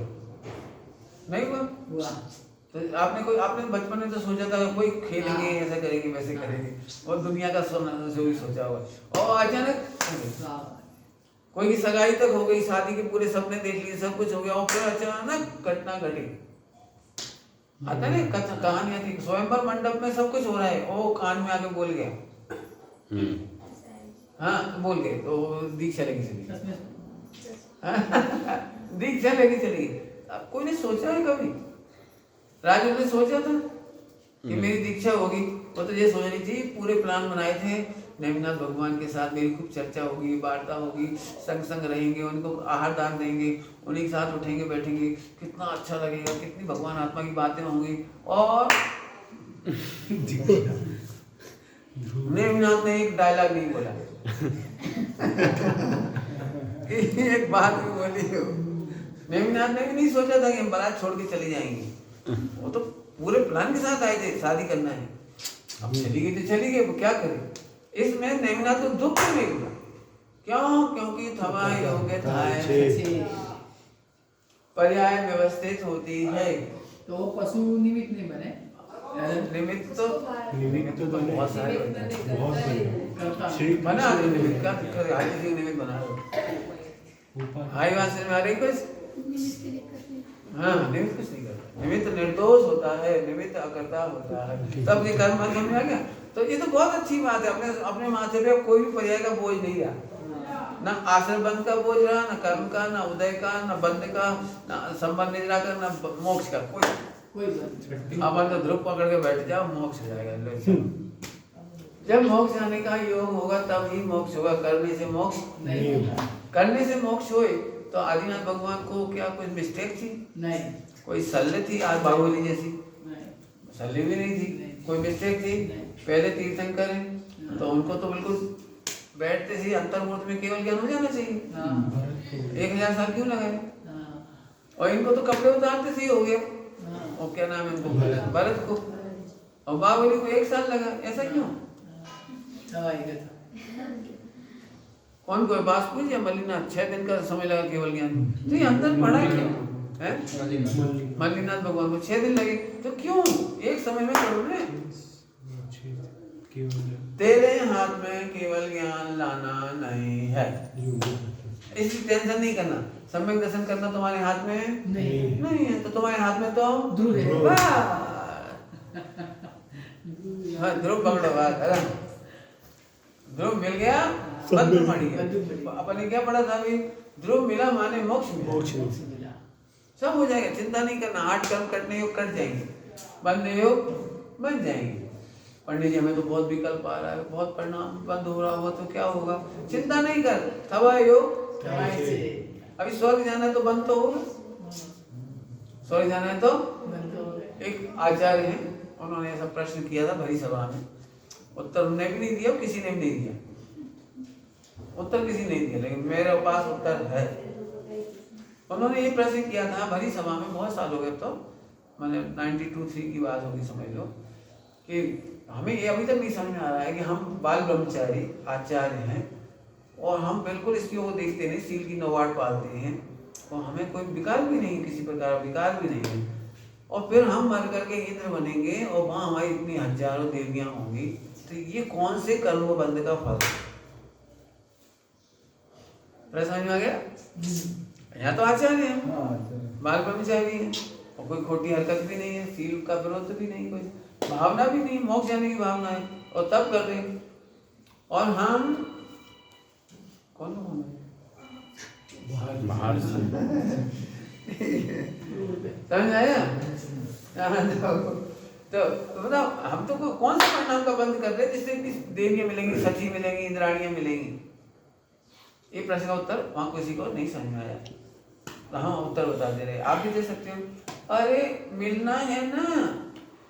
नहीं हुआ? तो आपने बचपन में तो सोचा था कोई खेलेंगे, ऐसा करेंगे, वैसे करेंगे, और दुनिया का जो भी सोचा हुआ, और अचानक कोई की सगाई तक हो गई, शादी के पूरे सपने देख लिए, सब कुछ हो गया, और फिर अचानक घटना घटी। आता नहीं कहानियां थी, स्वयंवर मंडप में सब कुछ हो रहा है, वो कान में आके बोल गया। हाँ, बोल गए तो दीक्षा लेके चली गई। दीक्षा लेके चली गई। अब कोई ने सोचा है कभी? राजू ने सोचा था कि मेरी दीक्षा होगी? वो तो ये सोचनी चाहिए, पूरे प्लान बनाए थे, नेमिनाथ भगवान के साथ मेरी खूब चर्चा होगी, वार्ता होगी, संग संग रहेंगे, उनको आहार दान देंगे, उन्हीं के साथ उठेंगे बैठेंगे, कितना अच्छा लगेगा, कितनी भगवान आत्मा की बातें होंगी। और नेमिनाथ ने एक डायलॉग नहीं बोला। एक बात भी बोली हो। नेमिनाथ ने भी नहीं सोचा था कि हम बारात छोड़ के चले जाएंगे। वो तो पूरे प्लान के साथ आए थे, शादी करना है। अब चली गई तो चली गई, वो क्या करे? इसमें नेमिनाथ को दुख नहीं हुआ। क्यों? क्योंकि थवा योग्य था, पर्याय व्यवस्थित होती है। तो वो पशु निमित्त नहीं बने। निमित्त तो बहुत सारे करता बना दो। निमित्त का निमित्त बना दो। हाई वासन में आ रही कुछ? हाँ, निमित्त कुछ नहीं करता। निमित्त निर्दोष होता है, निमित्त अकर्ता होता है। तब ये कर्म समझ में आ गया। तो ये तो बहुत अच्छी बात है। अपने माथे पे कोई भी पर्याय का बोझ नहीं रहा, ना आश्रम बंध का बोझ रहा, ना कर्म का, ना उदय का, ना बंध का, ना संबंध निद्रा का, ना मोक्ष का, कोई अपन तो ध्रुव पकड़ के बैठ जाओ, मोक्ष हो जाएगा। जब मोक्ष आने का योग होगा तब ही मोक्ष होगा, करने से मोक्ष नहीं होगा। करने से मोक्ष होए तो आदिनाथ भगवान को क्या कोई मिस्टेक थी? नहीं। कोई सल्ले थी आज बाहुबली जैसी? सल्ले भी नहीं थी। कोई मिस्टेक थी? पहले तीर्थंकर हैं तो उनको तो बिल्कुल बैठते ही अंतर्मूर्त में केवल ज्ञान हो जाना चाहिए। 1000 साल क्यों लगाए? और इनको तो कपड़े उतारते से ही हो गया। और क्या नाम है इनको? भरत को। और बाहुबली को 1 साल लगा, ऐसा क्यों? कौन कोई बासपुर या मल्लीनाथ 6 दिन का समय लगा केवल ज्ञान। तो ये अंतर पड़ा क्यों है? मल्लीनाथ भगवान को 6 दिन लगे, तो क्यों? एक समय में करो ना। तेरे हाथ में केवल ज्ञान लाना नहीं है, इसकी टेंशन नहीं करना। सम्यक दर्शन करना तुम्हारे हाथ में नहीं है, तो तुम्हारे हाथ में तो ध्रुव है। हाँ, ध्रुव पकड़ो बात। ध्रुव मिल गया, बंद पड़ी गया। अपन ने क्या पढ़ा था अभी? ध्रुव मिला माने मोक्ष मिला। सब हो जाएगा, चिंता नहीं करना। 8 कर्म करने योग कट जाएंगे, बनने योग बन जाएंगे। पंडित जी हमें तो बहुत विकल्प आ रहा है, बहुत परिणाम बंद हो रहा हुआ, तो क्या होगा? चिंता नहीं कर, थवा योग। अभी स्वर्ग जाना है तो बंद तो होगा। स्वर्ग जाना है तो एक आचार्य है उन्होंने ऐसा प्रश्न किया था भरी सभा में, उत्तर उन्होंने भी नहीं दिया, किसी ने भी नहीं दिया उत्तर, किसी ने नहीं दिया, लेकिन मेरे पास उत्तर है। उन्होंने ये प्रश्न किया था भरी सभा में, बहुत साल हो गए, तो मैंने 92-3 की बात होगी समझ लो, कि हमें ये अभी तक नहीं समझ में आ रहा है कि हम बाल ब्रह्मचारी आचार्य हैं और हम बिल्कुल स्त्रियों को देखते नहीं, सील की नौवाट पालते हैं और हमें कोई विकार भी नहीं, किसी प्रकार विकार भी नहीं है, और फिर हम मर करके इंद्र बनेंगे और वहाँ हमारी इतनी हजारों देवियाँ होंगी, तो ये कौन से कर्म बंध का फल? समझ में आ गया? यहाँ तो आचार्य है, बाल ब्रह्मचारी है और कोई खोटी हरकत भी नहीं है, सील का विरोध भी नहीं, कोई भावना भी नहीं, मोक्ष जाने की भावना है, और तब कर रहे हैं। और हम कौन बाहर से समझ आया? तो बताओ, हम तो कौन सा परिणाम का बंद कर रहे हैं जिससे देवियां मिलेंगी, सची मिलेंगी, इंद्राणियां मिलेंगी? ये प्रश्न का उत्तर वहां किसी को नहीं समझ में आया, तो हम उत्तर बता दे रहे, आप भी दे सकते हो। अरे मिलना है ना,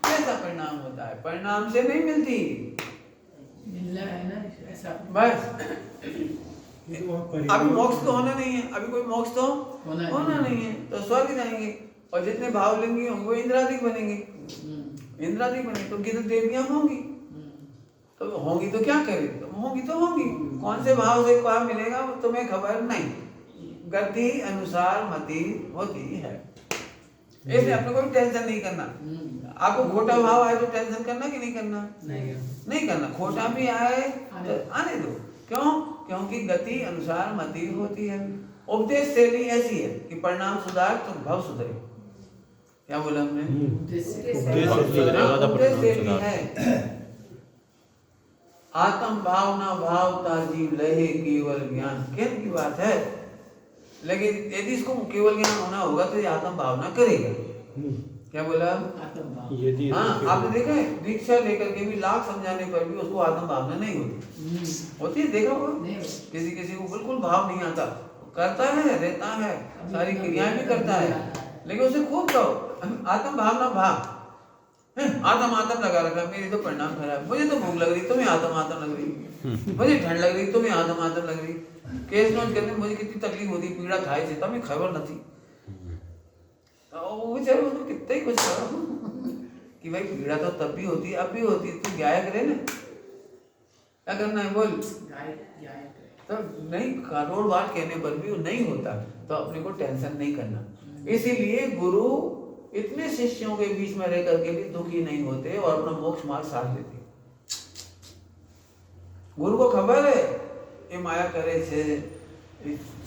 कैसा परिणाम होता है? परिणाम से नहीं मिलती, मिलना है ना ऐसा बस। अभी मोक्ष तो होना नहीं है, अभी कोई मोक्ष तो होना नहीं है, तो स्वर्ग जाएंगे और जितने भाव लेंगे वो इंद्रादिक बनेंगे, इंद्रादिक बनेंगे तो गिर देवियां होंगी, तो होंगी तो क्या करें, तो होंगी तो होंगी, कौन से भाव से क्या मिलेगा वो तुम्हें खबर नहीं, गति अनुसार मति होती है, इसलिए अपने कोई टेंशन नहीं करना। आपको खोटा भाव आए तो टेंशन करना कि नहीं करना? नहीं करना, खोटा भी आए तो आने दो, क्यों? क्योंकि गति अनुसार मति होती है। उपदेश शैली ऐसी है कि परिणाम सुधार तो भव सुधरे। क्या बोला हमने? उपदेश शैली है, आत्म भावना भावता जीव लहे केवल ज्ञान, कहने की बात है, लेकिन यदि इसको केवल ज्ञान होना होगा तो ये आत्म भावना करेगा। क्या बोला? यदि हाँ, आपने देखा है दीक्षा लेकर के भी लाख समझाने पर भी उसको आत्म भावना नहीं होती है, देखा होगा किसी किसी को बिल्कुल भाव नहीं आता, करता है, रहता है, सारी क्रियाएं भी करता है, लेकिन उसे खूब कहो आत्म भावना भाव, आत्म लगा रखा, मेरी तो परिणाम खराब, मुझे तो भूख लग रही, तुम्हें आत्म लग रही, मुझे ठंड लग रही, तुम्हें आत्म लग रही, केस नोट करते मुझे कितनी तकलीफ होती, पीड़ा खाई से तुम्हें खबर न थी, वो बेचारे उसको कितना ही कुछ करो कि भाई पीड़ा तो तब भी होती है, अब भी होती है, तू गाया करे ना, क्या करना है बोल? तो नहीं, करोड़ बात कहने पर भी वो नहीं होता, तो अपने को टेंशन नहीं करना। इसीलिए गुरु इतने शिष्यों के बीच में रह करके भी दुखी नहीं होते और अपना मोक्ष मार्ग साध लेते। गुरु को खबर है ये माया करे से,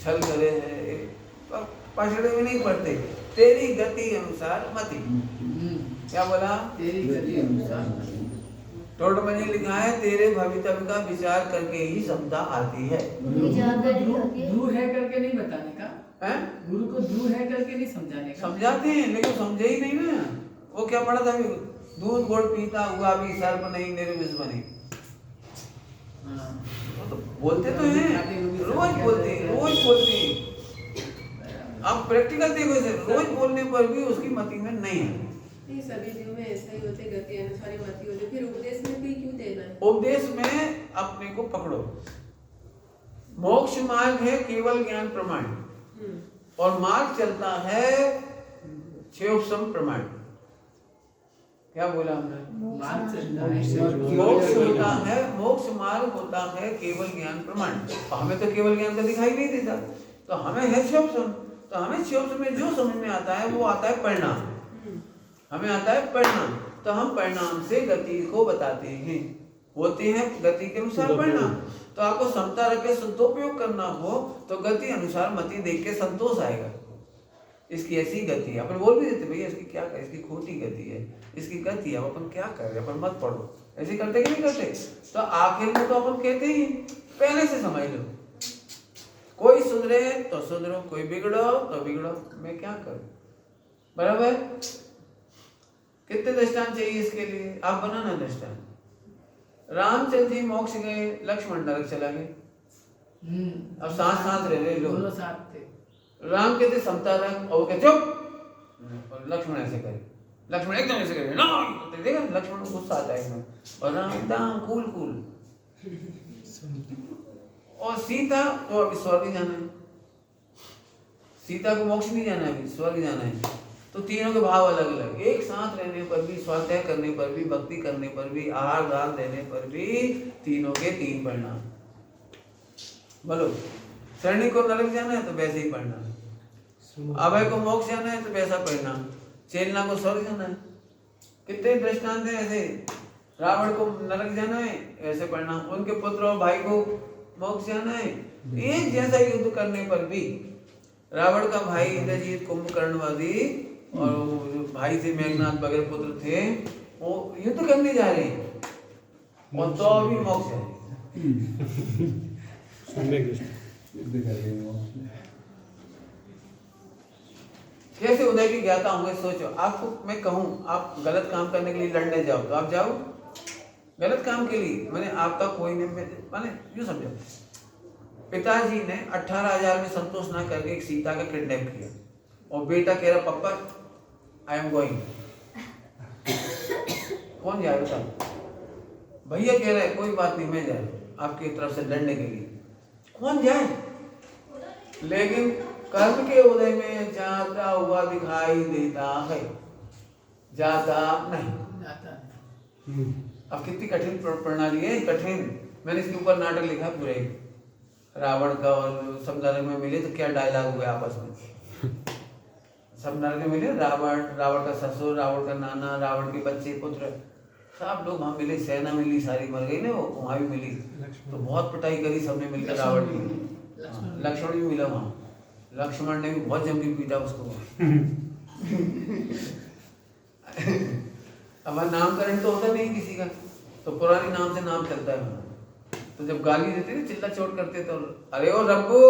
छल करे है, पछड़े में नहीं पड़ते, तेरी गति अनुसार मति। क्या बोला? तेरी गति अनुसार टोट में लिखा है तेरे भवितव्य का विचार करके ही समता आती है। ध्रुव है करके नहीं बताने का, हैं? गुरु को ध्रुव है करके नहीं समझाने का। समझाते हैं लेकिन समझे ही नहीं ना। वो क्या पढ़ा था, दूध गुड़ पीता हुआ भी सर्प नहीं निर्विष बने। वो तो बोलते तो हैं, रोज बोलते हैं, रोज बोलते हैं। आप प्रैक्टिकल देखो इसे, रोज बोलने पर भी उसकी मति में नहीं है। नहीं, सभी जीव में ऐसा ही होते, गति अनुसार ही मति होती, फिर उपदेश में भी क्यों देना है? उपदेश में अपने को पकड़ो। मोक्ष मार्ग है केवल ज्ञान प्रमाण, और मार्ग चलता है क्षयोपशम प्रमाण। क्या बोला हमने? मार्ग चलता है, मोक्ष होता है, मोक्ष मार्ग होता है केवल ज्ञान प्रमाण। हमें तो केवल ज्ञान का दिखाई नहीं देता, तो हमें है क्षयोपशम। तो हमें क्षयोपशम में जो समझ में आता है वो आता है परिणाम, हमें आता है परिणाम। तो हम परिणाम से गति को बताते हैं, होते हैं गति के अनुसार परिणाम। तो आपको समता रख के सदुपयोग करना हो तो गति अनुसार मति देख के संतोष आएगा। इसकी ऐसी गति है, अपन बोल भी देते भैया इसकी क्या कर, इसकी खोटी गति है, इसकी गति है, अपन क्या कर रहे, अपन मत पढ़ो। ऐसे करते कि नहीं करते? तो आखिर में तो अपन कहते ही पहले से समझ लो, कोई सुधरे तो सुधरो, कोई बिगड़ो तो बिगड़ो, मैं क्या करूं। बराबर? कितने दृष्टांत चाहिए इसके लिए? आप बनाना दृष्टांत। रामचंद्र जी मोक्ष गए, लक्ष्मण नरक चला गए। अब साथ साथ रह रहे लोग, दोनों साथ थे। राम कहते समता रख, और वो कहते चुप, और लक्ष्मण ऐसे करे। लक्ष्मण एकदम ऐसे करेगा ना, तो देखा लक्ष्मण को गुस्सा आता है एकदम, और राम एकदम कूल कूल। और सीता तो अभी स्वर्ग जाना है, सीता को मोक्ष नहीं जाना है, अभी स्वर्ग जाना है। तो तीनों के भाव अलग अलग, एक साथ रहने पर भी, स्वाध्याय करने पर भी, भक्ति करने पर भी, आहार दान देने पर भी तीनों के तीन परिणाम। बोलो, सैनिक को नरक जाना है तो वैसे ही परिणाम, अभय को मोक्ष जाना है तो वैसा परिणाम, चेलना को स्वर्ग जाना है। कितने दृष्टांत हैं ऐसे, रावण को नरक जाना है ऐसे परिणाम, उनके पुत्र और भाई को मोक्ष जाना है। एक जैसा युद्ध करने पर भी रावण का भाई इंद्रजीत, कुंभकर्णवादी और जो भाई थे मेघनाथ वगैरह पुत्र थे, वो युद्ध करने जा रहे हैं और तो अभी मोक्ष है। कैसे उदय की ज्ञाता होंगे, सोचो। आपको मैं कहूँ आप गलत काम करने के लिए लड़ने जाओ तो आप जाओ गलत काम के लिए, मैंने आपका कोई नहीं, मैंने यूँ समझो, पिताजी ने 18,000 में संतोष ना करके एक सीता का किडनैप किया और बेटा कह रहा पापा आई एम गोइंग, कौन जाए बता? भैया कह रहा है कोई बात नहीं मैं जाए आपकी तरफ से लड़ने के लिए, कौन जाए? लेकिन कर्म के उदय में जाता हुआ दिखाई देता है, जाता नहीं। अब कितनी कठिन प्रणाली है, कठिन। मैंने इसके ऊपर नाटक लिखा पूरे, रावण का और सब नरक में मिले तो क्या डायलॉग हुए आपस में। सब नरक में मिले, रावण, रावण का ससुर, रावण का नाना, रावण के बच्चे पुत्र, सब लोग वहाँ मिले, सेना मिली, सारी मर गई ना, वो वहाँ भी मिली। तो बहुत पिटाई करी सबने मिलकर रावण की। लक्ष्मण भी मिला वहाँ, लक्ष्मण ने भी बहुत जम के पीटा उसको। अब नामकरण तो होता नहीं किसी का, तो पुराने नाम से नाम चलता है वहाँ। तो जब गाली देते थे, चिल्ला चोट करते तो अरे ओ रब्बू,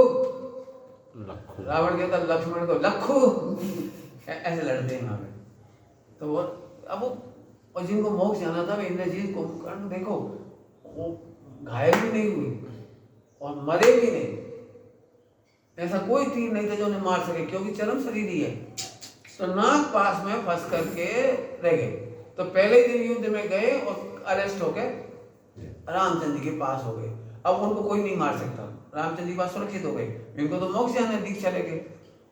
रावण कहता लक्ष्मण को लक्खू, ऐसे लड़ते हैं वहाँ पे। तो वो अब वो, और जिनको मोक्ष जाना था वे इंद्रजीत, कुंभकर्ण, देखो वो घायल भी नहीं हुए और मरे भी नहीं, ऐसा कोई तीर नहीं था जो उन्हें मार सके, क्योंकि चरम शरीर ही है। तो नाग पास में फंस करके रह गए। तो पहले दिन युद्ध में गए और अरेस्ट हो गए, रामचंद्र के पास हो गए। अब उनको कोई नहीं मार सकता, रामचंद्र के पास सुरक्षित हो गए। इनको तो मोक्ष जाना, दीक्षा ले गए,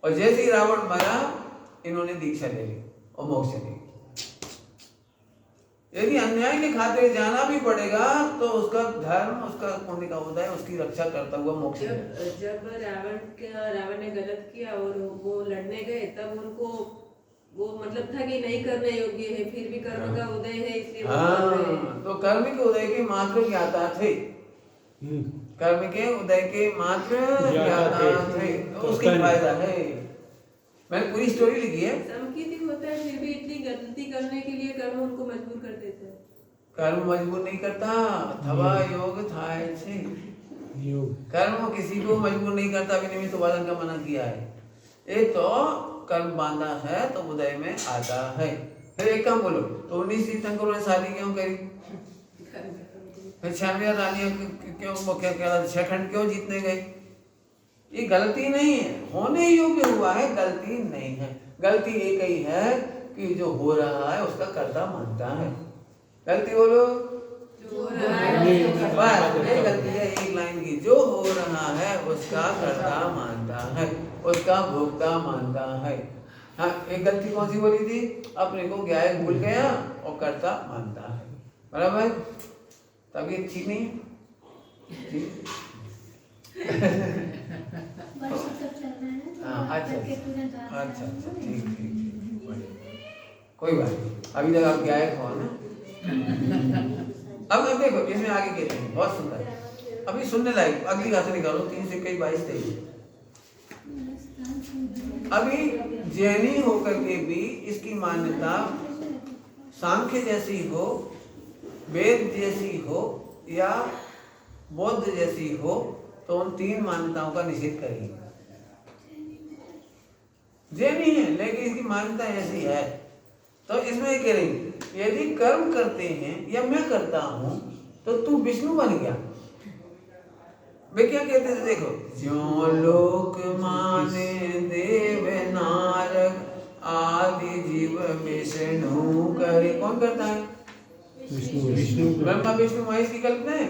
और जैसे ही रावण मरा इन्होंने दीक्षा ले ली और मोक्ष चले गए। यदि अन्याय के खातिर जाना भी पड़ेगा तो उसका धर्म, उसका पुण्य का उदय, उसकी रक्षा करता हुआ मोक्ष। जब रावण ने गलत किया और वो लड़ने गए, तब उनको वो मतलब था कि नहीं करने योग्य है, फिर भी कर्म का उदय है इसलिए। हाँ, तो कर्म के उदय के मात्र ज्ञाता थे, कर्म के उदय के मात्र ज्ञाता थे, तो उसकी फायदा है। मैंने पूरी स्टोरी लिखी है। समकीर्ति होता है, फिर भी इतनी गलती करने के लिए कर्म उनको मजबूर कर देता है। कर्म मजबूर नहीं करता, अथवा योग था ऐसे, कर्म किसी को मजबूर नहीं करता, विनिमित्त उपादान का मना किया है। एक तो कर्म बांधा है तो उदय में आता है। फिर एक काम बोलो, तो 19 तीर्थंकरों ने शादी क्यों करी? फिर 96 रानियां क्यों, क्या 6 खंड क्यों जीतने गए? ये गलती नहीं है, होने योग्य हुआ है, गलती नहीं है। गलती एक ही है कि जो हो रहा है उसका कर्ता मानता है। गलती बोलो, बस ये गलती है एक लाइन की, जो हो रहा है उसका कर्ता मानता है, उसका भोक्ता मानता है। हाँ, एक गलती कौन सी बोली थी? अपने को क्या है, भूल गया और कर्ता मानता है, बराबर? तभी ठीक नहीं हाँ, अच्छा अच्छा, ठीक ठीक, कोई बात नहीं। अभी तक आप गायक हो ना। अब देखो इसमें आगे कहते हैं, बहुत सुंदर, अभी सुनने लायक। अगली गाथा निकालो, 3 से कई 22 23। अभी जैनी होकर के भी इसकी मान्यता सांख्य जैसी हो, वेद जैसी हो या बौद्ध जैसी हो, तो उन 3 मान्यताओं का निषेध करेंगे। जैनी है लेकिन इसकी मान्यता ऐसी है, तो इसमें कह रही यदि कर्म करते हैं या मैं करता हूं तो तू विष्णु बन गया। वे क्या कहते थे, देखो, ज्यों लोक माने देव नारद आदि जीव विष्णु करे। कौन करता है? ब्रह्मा विष्णु महेश की कल्पना है।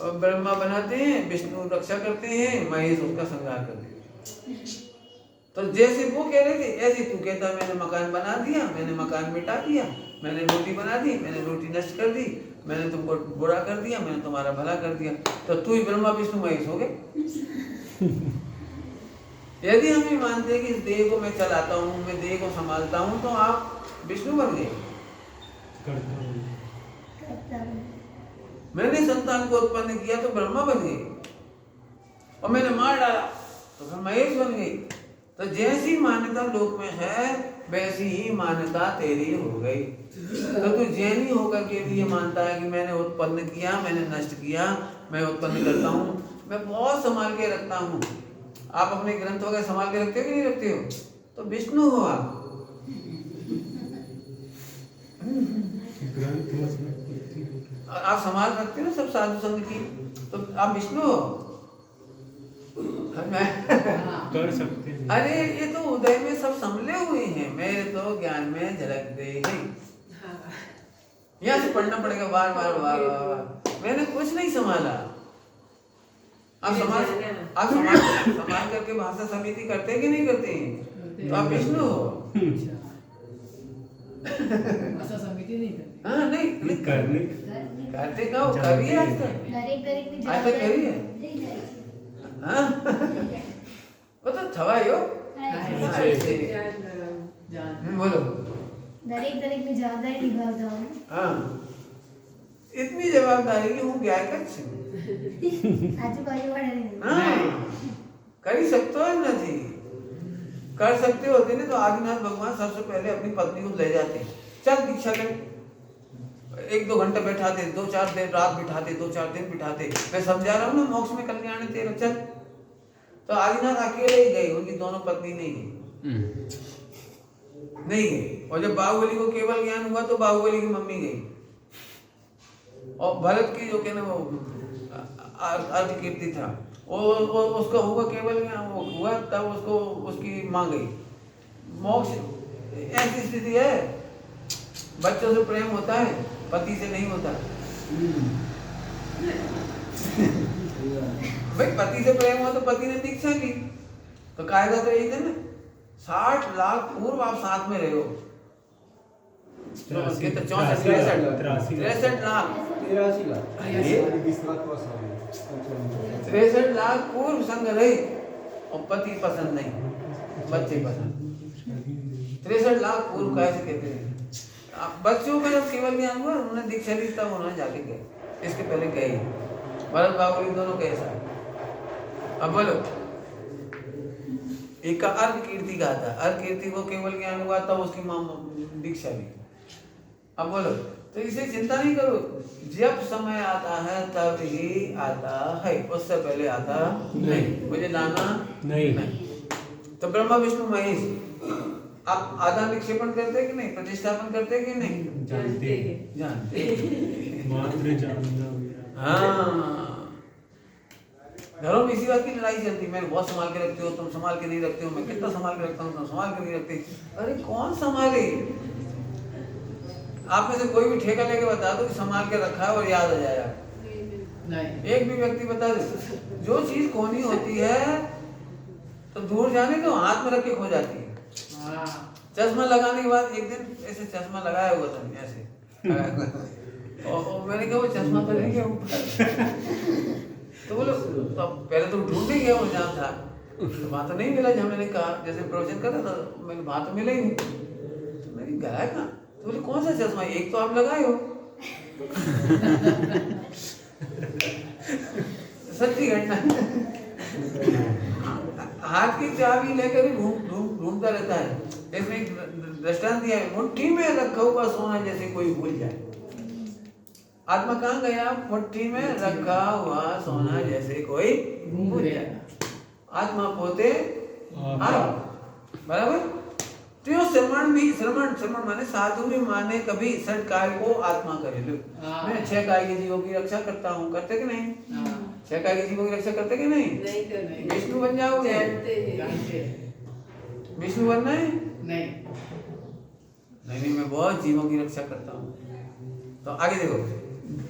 और ब्रह्मा बनाते हैं, विष्णु रक्षा करते हैं, महेश उसका संहार करते हैं। तो जैसे वो कह रहे थे ऐसे तू कहता मैंने मकान बना दिया, मैंने मकान मिटा दिया, मैंने रोटी बना दी, मैंने रोटी नष्ट कर दी, मैंने तुमको बुरा कर दिया, मैंने तुम्हारा भला कर दिया। तो तू ही ब्रह्मा विष्णु महेश हो गए। यदि हम ये मानते हैं कि इस देह को मैं चलाता हूँ, मैं देह को संभालता हूँ, तो आप विष्णु बन गए। मैंने संतान को उत्पन्न किया तो ब्रह्मा बन गए, और मैंने मार डाला तो फिर महेश बन गई। तो जैसी मान्यता लोक में है वैसी ही मान्यता तेरी हो गई। तो तू जैनी होकर के भी ये मानता है कि मैंने उत्पन्न किया, मैंने नष्ट किया, मैं उत्पन्न करता हूँ, मैं बहुत संभाल के रखता हूँ। आप अपने ग्रंथ वगैरह संभाल के रखते हो कि नहीं रखते हो? तो विष्णु हो आप। आप संभाल रखते हो ना सब साधु संघ की, तो आप विष्णु हो। कर सकते हैं। अरे ये तो उदय में सब संभले हुए हैं, मेरे तो ज्ञान में झलक दे गई। यहाँ से पढ़ना पड़ेगा बार बार बार बार। मैंने कुछ नहीं संभाला। आप संभाल करके भाषा समिति करते कि नहीं करते हैं? तो आप विष्णु हो। भाषा समिति नहीं करती। हाँ नहीं करते कहो, करिए आज तक करिए। हाँ वो तो थवाई हो। बोलो। दरेक में जवाबदारी निभाता हूँ। हाँ इतनी जवाबदारी की हूँ क्या कच्छ। आजूबाजू वाले नहीं। हाँ कर सकते हो ना जी, कर सकते होते नहीं तो आदिनाथ भगवान सबसे पहले अपनी पत्नी को ले जाते, चल दीक्षा कर। 1-2 घंटे बैठाते, 2-4 दिन रात बिठाते, 2-4 दिन बिठाते। मैं समझा रहा हूँ ना, मोक्ष में कल्याण तेरा, चल। तो आदिनाथ अकेले ही गए, उनकी दोनों पत्नी नहीं गई, नहीं गई। और जब बाहुबली को केवल ज्ञान हुआ तो बाहुबली की मम्मी गई, और भरत की जो के ना वो अर्ध कीर्ति था, वो उसका हुआ केवल ज्ञान हुआ, तब उसको उसकी मां गई। मोक्ष ऐसी स्थिति है, बच्चों से प्रेम होता है, पति से नहीं होता। भाई पति से प्रेम हुआ तो पति ने दीक्षा ली, तो कायदा तो यही था ना, 60 लाख पूर्व आप साथ में रहे हो। 63 लाख पूर्व संग रहे, और पति पसंद नहीं, बच्चे पसंद। 63 लाख पूर्व कैसे कहते हैं? बच्चों का जब केवल ज्ञान हुआ, उन्होंने दीक्षा ली, तब उन्होंने जाके गए, इसके पहले गए। भरत बाहुबली दोनों कैसा? अब बोलो। एक का अर्घ कीर्ति का था, अर्घ कीर्ति को केवल ज्ञान हुआ तब उसकी मां दीक्षा ली। अब बोलो, तो इसे चिंता नहीं करो, जब समय आता है तब ही आता है, उससे पहले आता नहीं। मुझे लाना नहीं। तो ब्रह्मा विष्णु महेश आप आदान निक्षेपण करते कि नहीं, प्रतिष्ठापन करते कि नहीं? जानते मात्र जानना। हाँ घरों में इसी बात की लड़ाई चलती, मैं बहुत संभाल के रखती हो, तुम संभाल के नहीं रखते हो, मैं कितना संभाल के रखता हूँ, तुम संभाल के नहीं रखते। अरे कौन संभाले? आप में से कोई भी ठेका लेके बता दो कि संभाल के रखा है और याद आ जाएगा। नहीं। एक भी व्यक्ति बता दे, जो चीज खोनी होती है तो दूर जाने दो, हाथ में रख के खो जाती है। चश्मा लगाने के बाद एक दिन ऐसे चश्मा लगाया हुआ था ऐसे और मैंने कहा वो चश्मा तो नहीं गया ऊपर। तो बोलो, तो पहले तो ढूंढने गया वो जहाँ था, तो वहाँ तो नहीं मिला जहाँ मैंने कहा, जैसे प्रवचन कर रहा था मैंने वहाँ तो मिला ही नहीं। तो मैंने गया कहाँ? तो बोले कौन सा चश्मा? एक तो आप लगाए हो। सच्ची घटना। हाथ की चाबी लेकर ही ढूंढता रहता है। इसमें एक दृष्टांत दिया है, मुट्ठी में रखा हुआ सोना जैसे कोई भूल जाए। आत्मा कहाँ गया? मुट्ठी में रखा हुआ सोना जैसे कोई भूल जाए। आत्मा पोते आप बराबर। तो यो श्रवण भी, श्रवण माने साधु भी माने कभी सट काय को आत्मा करे लो। मैं 6 काय के जीवों की रक्षा करता हूँ, करते कि नहीं? 6 काय के जीवों की रक्षा करते कि नहीं? नहीं करते। विष्णु बन जाओगे? विष्णु बनना है? नहीं। नहीं मैं बहुत जीवों की रक्षा करता हूँ। तो आगे देखो,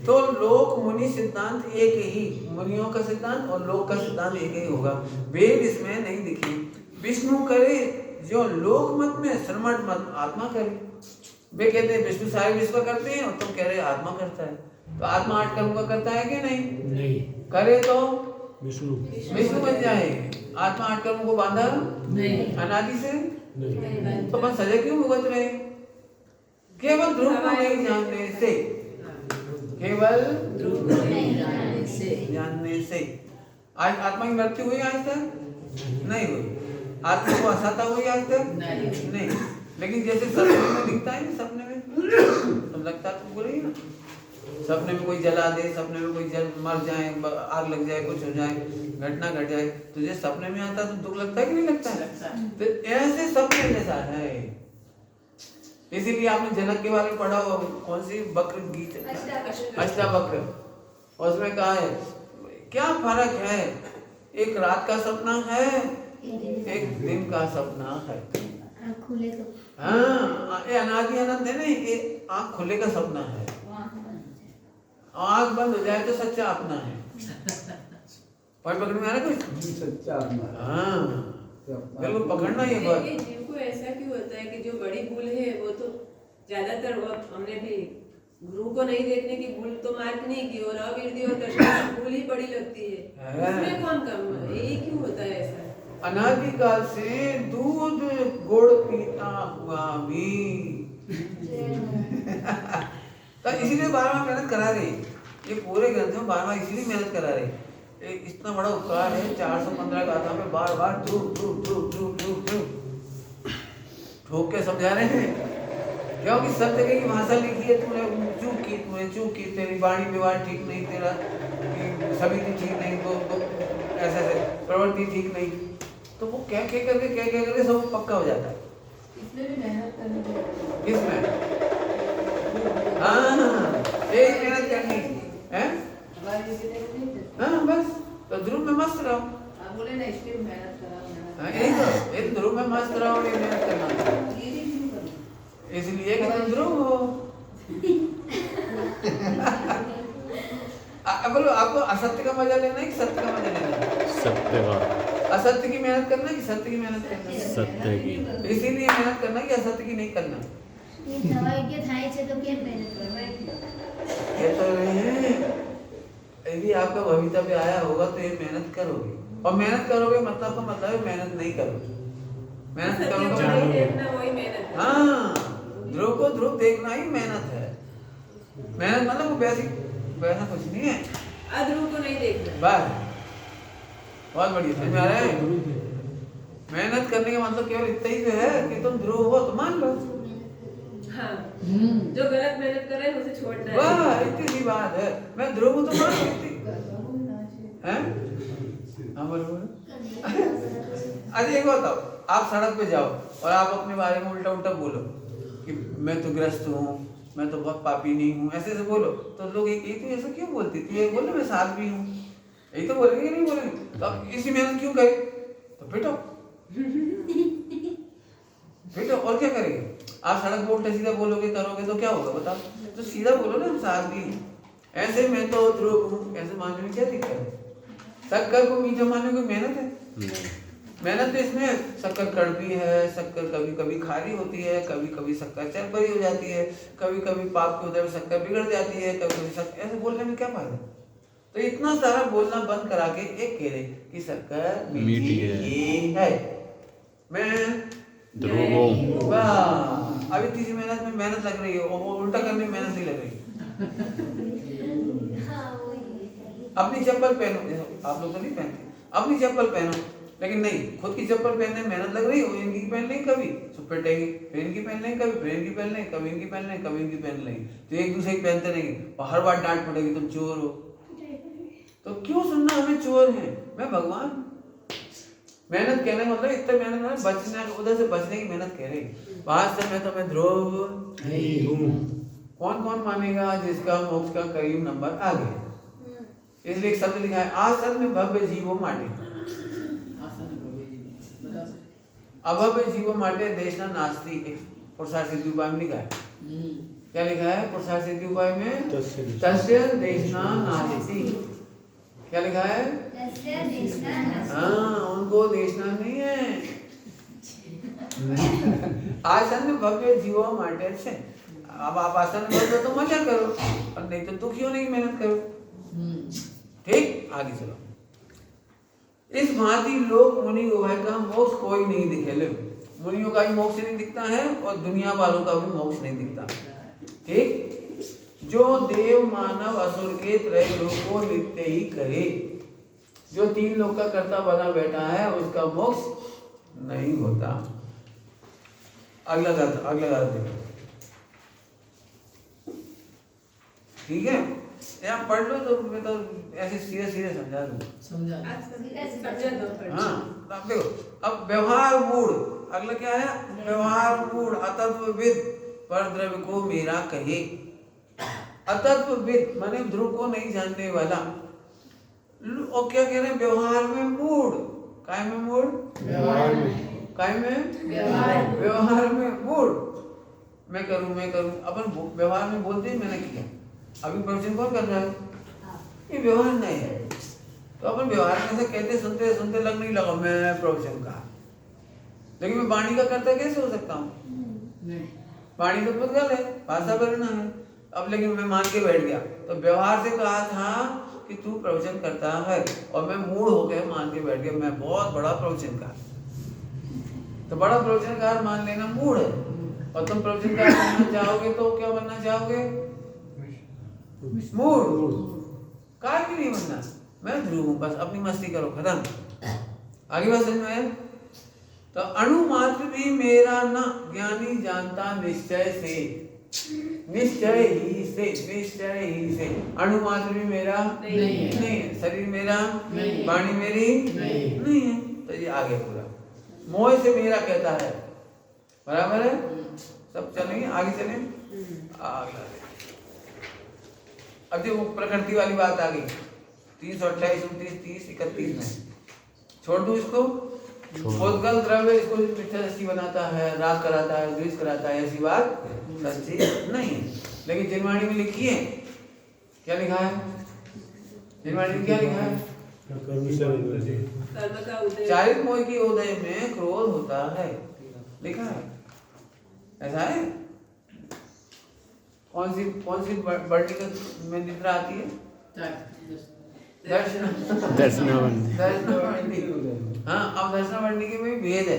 तो लोक मुनि सिद्धांत एक ही, मुनियों का सिद्धांत और लोक का सिद्धांत एक ही होगा, भेद इसमें नहीं दिखी। विष्णु करे जो लोक मत में, श्रमण मत आत्मा करे। वे कहते हैं विष्णु सारे विश्व करते हैं और तुम कह रहे आत्मा करता है। तो आत्मा 8 कर्म का करता है कि नहीं? नहीं, करे तो विष्णु बन जाए। आत्मा 8 कर्मों को बांधा नहीं। अनादि से, नहीं, तो अपन सजा क्यों भुगत रहे? केवल ध्रुव को नहीं जानने से, केवल जानने से। आज आत्मा की मृत्यु हुई आज तक? नहीं हुई। आत्मा को हंसाता हुई आज तक? नहीं। लेकिन जैसे सपने में दिखता है, सपने में तुम लगता तो बुरा ही ना। सपने में कोई जला दे, सपने में कोई मर जाए, आग लग जाए, कुछ हो जाए, घटना घट जाए, तुझे सपने में आता तो दुख लगता है कि नहीं लगता है? तो ऐसे सपने जैसा है। इसीलिए आपने जनक के बारे में पढ़ा हो, कौन सी वक्र गीत, अष्टावक्र, और उसमें कहा है क्या फर्क है, एक रात का सपना है, एक दिन का सपना है। खुले तो हाँ, ये अनादि अनंत है ना, ये आँख खुले का सपना है। आँख बंद हो जाए तो सच्चा अपना है। और पकड़ में आ रहा कुछ? सच्चा अपना। हाँ, बिल्कुल पकड़ना ही है बात। ये जीव को ऐसा क्यों होता है कि जो बड़ी भूल है वो तो ज्यादातर, वो हमने भी गुरु को नहीं देखने की भूल तो मार्क नहीं की, और अविरति और कृष्ण भूल ही बड़ी लगती है। उसमें कौन कम, यही क्यों होता है ऐसा? अनादिकाल से दूध गुड़ पीता हुआ भी तो इसीलिए बार-बार मेहनत करा रहे। ये पूरे ग्रंथ में बार-बार इसीलिए मेहनत करा रहे। इतना बड़ा उपकार है, 415 गाथा में बार-बार ठोक के समझा रहे हैं। क्योंकि सब जगह की भाषा लिखी है, तूने चूक की, तेरी वाणी व्यवहार ठीक नहीं, तेरा सभी ठीक नहीं, तो ऐसे प्रवृत्ति ठीक नहीं, तो वो क्या करके सब पक्का हो जाता है। इसमें भी मेहनत करनी चाहिए। किसमें? हाँ, एक मेहनत करनी है। हमारी किसी ने नहीं थे। हाँ बस, तो ध्रुव में मस्त रहो। आप बोले ना इसलिए मेहनत करा, हाँ, यही तो, एक ध्रुव में मस्त रहो, ये मेहनत करना। ये भी क्यों करूं? इसलिए कि तुम ध्रुव हो। बोलो, आपको असत्य का मजा लेना है कि सत्य का मजा लेना है? सत्य का। असत्य की मेहनत करना है कि सत्य की मेहनत करना है? सत्य की। इसीलिए मेहनत करना कि असत्य की नहीं करना। ये दवाई के थाई से तो क्या मेहनत करना है? कह तो रहे हैं, यदि आपका भवितव्य आया होगा तो ये मेहनत करोगे, और मेहनत करोगे मतलब का मतलब है मेहनत नहीं करोगे। मेहनत सत्य को करोगे, नहीं देखना वही मेहनत है। हाँ, ध्रुव को ध्रुव देखना ही मेहनत है। मेहनत मतलब वैसा कुछ नहीं है। अध्रुव को नहीं देखना। बस, बहुत बढ़िया, समझ में आ रहा है? मेहनत करने का मतलब केवल इतना ही तो है कि तुम ध्रुव हो तो मान लो। हाँ, जो गलत मेहनत कर रहे हैं उसे छोड़ना है। वाह, इतनी सी बात है। मैं ध्रुव हूँ तो मान सकती हैं? हाँ बोलो। अरे एक बताओ, आप सड़क पे जाओ और आप अपने बारे में उल्टा उल्टा बोलो कि मैं तो ग्रस्त हूँ, मैं तो बहुत पापी नहीं हूँ, ऐसे ऐसे बोलो, तो लोग एक तो ऐसा क्यों बोलती थी? ये बोलो मैं साथ भी हूँ, यही तो बोलेंगे कि नहीं बोलेंगे? तो आप इसी मेहनत क्यों करें? तो पिटो पिटो, और क्या करेंगे? आप सड़क पे उल्टा सीधा बोलोगे, करोगे तो क्या होगा बताओ? तो सीधा बोलो ना, हम साथ भी हैं। ऐसे मैं तो ध्रुव हूँ, ऐसे मानने में क्या दिक्कत है? शक्कर को मीठा मानने कोई मेहनत है? मेहनत तो इसमें, शक्कर कड़वी है, शक्कर कभी कभी खारी होती है, कभी कभी शक्कर चरबरी हो जाती है, कभी कभी पाप के उदय में शक्कर बिगड़ जाती है, कभी कभी शक्कर, ऐसे बोलने में क्या फायदा? तो इतना सारा बोलना बंद करा के एक कह रहे कि शक्कर मीठी है, मैं ध्रुव हूँ। वाह, अभी तीसरी मेहनत में मेहनत लग रही है, वो उल्टा करने में मेहनत नहीं लग रही। अपनी चप्पल पहनो, आप लोग तो नहीं पहनते, अपनी चप्पल पहनो, लेकिन नहीं, खुद की चप्पल पहनने में मेहनत लग रही है, इनकी पहन लेंगे कभी तो पिटेंगे, फिर इनकी पहन लेंगे कभी, फिर इनकी पहन लेंगे, कभी इनकी पहन लेंगे, कभी इनकी पहन लेंगे, तो एक दूसरे की पहनते रहेंगे और हर बार डांट पड़ेगी तुम चोर हो। तो क्यों सुनना हमें चोर है? मैं भगवान। मेहनत कहने का मतलब इतना मेहनत है, बचने, उधर से बचने की मेहनत कह रही। वास्तव में तो मैं ध्रुव नहीं हूँ। कौन कौन मानेगा जिसका मोक्ष का करीब नंबर आ गया? इसलिए एक शब्द लिखा है, आसन में भव्य जीवो माटे, अभव्य जीवो माटे देशना नास्ती। पुरुषार्थ सिद्धि उपाय में लिखा है। क्या लिखा है पुरुषार्थ सिद्धि उपाय में? तस्य तस्य देशना नास्ति। क्या लिखा है? हाँ, उनको देशना नहीं है। आसन भव्य जीवो माटे से। अब आप आसन भव्य तो मजा करो, और नहीं तो दुखी होने की मेहनत करो। ठीक, आगे चलो। इस भांति लोक मुनि उभय का मोक्ष कोई नहीं दिखे। लो, मुनियों का भी मोक्ष नहीं दिखता है और दुनिया वालों का भी मोक्ष नहीं दिखता। ठीक, जो देव मानव असुर के त्रय लोक को नित्य ही करे, जो 3 लोक का कर्ता बना बैठा है उसका मोक्ष नहीं होता। अगला देखो, ठीक है? यहाँ पढ़ लो तो मैं तो ऐसे सीधे समझा दूँ। समझा समझा दो। हाँ, अब देखो, अब व्यवहार मूढ़, अगला क्या है? व्यवहार मूढ़ अतत्वविद पर द्रव्य को मेरा कहे। अतत्वविद माने ध्रुव को नहीं जानने वाला। और क्या कह रहे हैं? व्यवहार में मूढ़। काय में मूढ़? व्यवहार में। काय में? व्यवहार में मूढ़। मैं करूं। अपन व्यवहार में बोलते ही मैंने किया। अभी प्रवचन कौन कर रहा है? ये व्यवहार नहीं है। तो अपन व्यवहार में से कहते सुनते लग नहीं लगा मैं प्रवचन का, लेकिन मैं वाणी का कर्ता कैसे हो सकता हूँ? वाणी तो पुद्गल है, भाषा करना है। अब लेकिन मैं मान के बैठ गया, तो व्यवहार से कहा था कि तू प्रवचन करता है, और मैं मूढ़ हो गया मान के बैठ गया मैं बहुत बड़ा प्रवचनकार। तो बड़ा प्रवचनकार मान लेना मूढ़ है। और तुम प्रवचनकार बनना चाहोगे तो क्या बनना चाहोगे? मूढ़। काय के लिए बनना? मैं ध्रुव हूं, बस अपनी मस्ती करो, खत्म। आगे बात समझ में आया? तो अणु मात्र भी मेरा न ज्ञानी जानता निश्चय से। निश्चय ही से अणु मात्र भी मेरा नहीं है। शरीर मेरा नहीं, वाणी मेरी नहीं है। तो ये आगे पूरा मोह से मेरा कहता है, बराबर है? सब चलेंगे, आगे चलें। आगे अब जो प्रकृति वाली बात आ गई 328, 29, 30, 31 में छोड़ दूं इसको। उद्गल द्रव्य इसको मिथ्या दृष्टि बनाता है, राग कराता है, द्वेष कराता है, ऐसी बात सच्ची नहीं है। लेकिन जिनवाणी में लिखी है, क्या लिखा है? जिनवाणी में क्या लिखा है? कर्म का उदय। चारित मोह की उदय में क्रोध होता है, लिखा है। ऐसा है? कौन सी वर्णिका में निद्रा आती है? दर्शनावली। हाँ, अब दर्शनावली के में भेद है।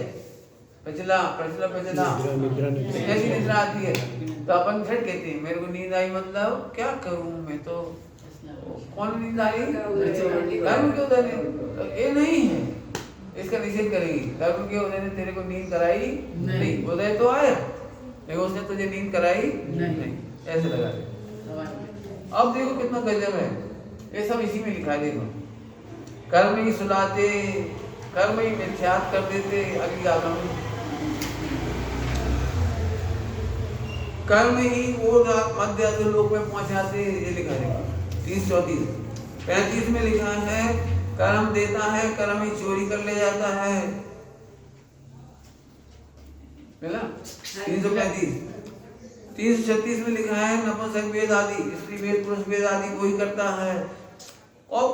प्रचला कैसी निद्रा आती है? तो अपन झट कहते हैं मेरे को नींद आई, मतलब क्या करूं मैं तो। कौन नींद आई? कर्म के उदय ने। तो ये नहीं है, इसका निषेध करेंगे। कर्म के उदय ने तेरे को नींद कराई नहीं। उदय तो आया लेकिन उसने तुझे नींद कराई नहीं। ऐसे लगा दे। अब देखो कितना गजब है, ये सब इसी में लिखा है। देखो, कर्म ही सुलाते, कर्म ही मिथ्यात कर देते। अगली आगम कर्म ही वो मध्य अधोलोक में पहुंचाते। ये लिखा है 30, 34, 35 में लिखा है कर्म देता है, कर्म ही चोरी कर ले जाता है। मिला? 335। 336 में लिखा है नपुंसक वेद आदि, स्त्री वेद, पुरुष वेद आदि वही करता है। और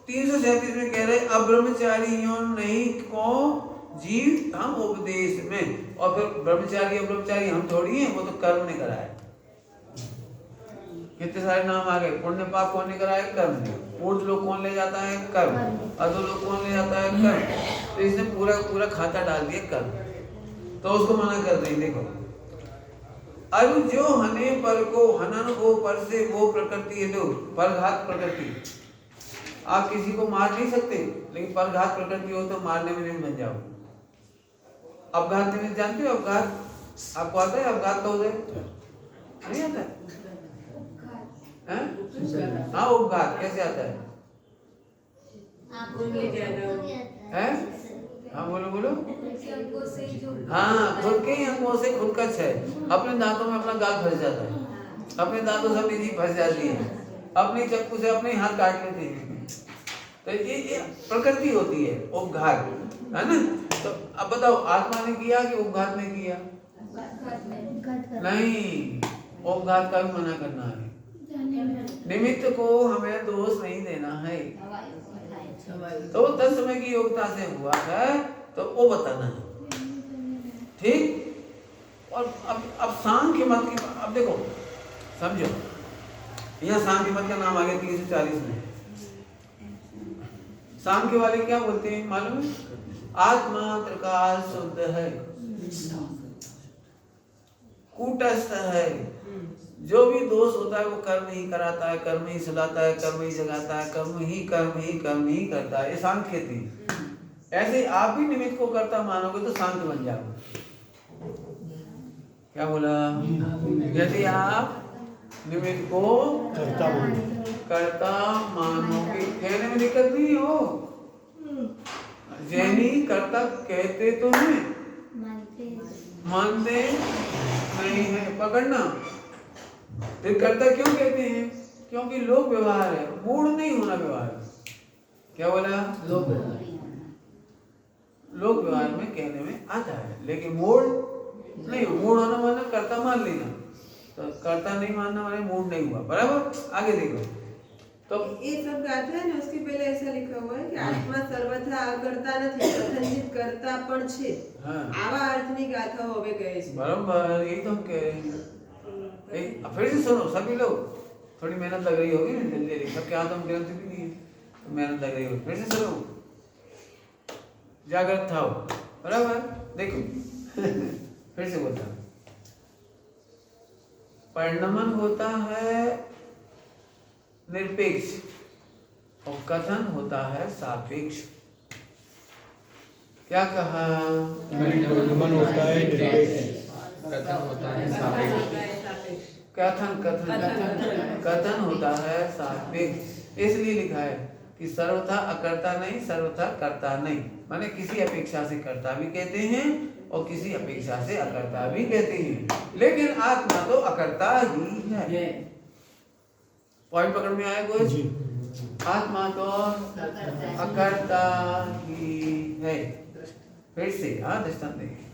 337 में कह रहे अब्रह्मचारियों नहीं को जीव हम उपदेश में। और फिर ब्रह्मचारी हम थोड़ी हैं, वो तो कर्म ने कराया। कितने सारे नाम आ गए। पुण्य पाप कौन ने कराया? कर्म ने। ऊर्ध्व लोक कौन ले जाता है? कर्म। अधोलोक कौन ले जाता है? कर्म। तो इसने पूरा खाता डाल दिया कर्म, तो उसको मना कर दें। देखो, अब जो हने पर को हनन को पर से वो प्रकृति है। लोग परघात प्रकृति, आप किसी को मार नहीं सकते, लेकिन परघात प्रकृति हो तो मारने में नहीं बन जाओ। अपघात में जानते हो? अपघात आपको आता है? अपघात का उदय नहीं आता है? हाँ, उपघात कैसे आता है? हाँ, बोलो। हाँ, खुद के ही अंगों से खुद का क्षय। अपने दांतों में अपना गाल फंस जाता है, अपने दांतों से अपनी जीभ फंस जाती है, अपनी चाकू से अपने हाथ काट लेते हैं। तो ये प्रकृति होती है, उपघात, है ना? तो अब बताओ, आत्मा ने किया कि उपघात ने किया? नहीं, उपघात का भी मना करना है। निमित्त को हमें दोष नहीं देना है। तो तत्समय की योग्यता से हुआ है तो वो बताना है, ठीक। और अब सांख्य मत की, अब देखो समझो, यहाँ सांख्य मत का नाम आ गया 340 में। सांख्य वाले क्या बोलते हैं मालूम है? आत्मा त्रिकाल शुद्ध है, कूटस्थ है, जो भी दोष होता है वो कर्म ही कराता है, कर्म ही सुलाता है, कर्म ही जगाता है, कर्म ही करता है। ये सांख्य थी। ऐसे आप भी निमित्त को कर्ता मानोगे तो सांख्य बन जाओगे। क्या बोला? यदि आप निमित्त को कर्ता मानोगे, कहने में दिक्कत नहीं हो। जैनी कर्ता कहते तो हैं, मानते नहीं है, पकड़ना। फिर कर्ता क्यों कहते हैं? क्योंकि लोक व्यवहार है, मूड नहीं होना व्यवहार। क्या बोला? लोक व्यवहार में कहने में आता है, लेकिन मूड नहीं। मूड होना माना कर्ता मान लेना, तो कर्ता नहीं मानना माने मूड नहीं हुआ। बराबर? आगे देखो तो ये सब गाथा है ना, उसके पहले ऐसा लिखा हुआ है कि आत्मा सर्वथा अकर्ता નથી, કથનચિત કર્તા પણ છે। આવા અર્થની ગાથા હોવે કહે છે। बराबर, यही तो हम कह रहे हैं। अब फिर से सुनो सभी लोग, थोड़ी मेहनत लग रही होगी ना, जल्दी जल्दी सबके हाथ में ग्रंथ भी नहीं है तो मेहनत लग रही होगी। फिर से सुनो, जागृत था। बराबर? देखो फिर से बोलता, परिणमन होता है निरपेक्ष और कथन होता है सापेक्ष। क्या कहा? परिणमन होता है निरपेक्ष, कथन होता है सापेक्ष। कथन होता है सापेक्ष। इसलिए लिखा है कि सर्वथा अकर्ता नहीं, सर्वथा कर्ता नहीं। माने किसी अपेक्षा से कर्ता भी कहते हैं और किसी अपेक्षा से अकर्ता भी कहते हैं, लेकिन आत्मा तो अकर्ता ही है। पॉइंट पकड़ में आया कुछ? आत्मा तो अकर्ता ही है। फिर से दृष्टांत देखिए।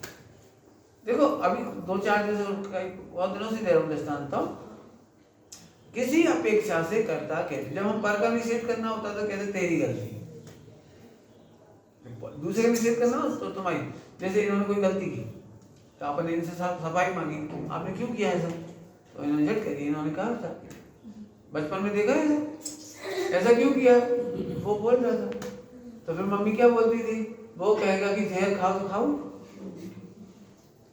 देखो अभी 2-4 दिन बहुत दिनों से दे रहा हूँ दृष्टांत। तो किसी अपेक्षा से कर्ता कहते, जब हम पर का निषेध करना होता तो कहते तेरी गलती, दूसरे का निषेध करना तो तुम्हारी। जैसे इन्होंने कोई गलती की तो आपने इनसे सफाई मांगी, आपने क्यों किया ऐसा? तो इन्होंने झट कर दिया। इन्होंने कहा था बचपन में देखा है ऐसा क्यों किया, वो बोल रहा था। तो फिर मम्मी क्या बोलती थी? वो कहेगा कि जहर खाओ तो खाओ,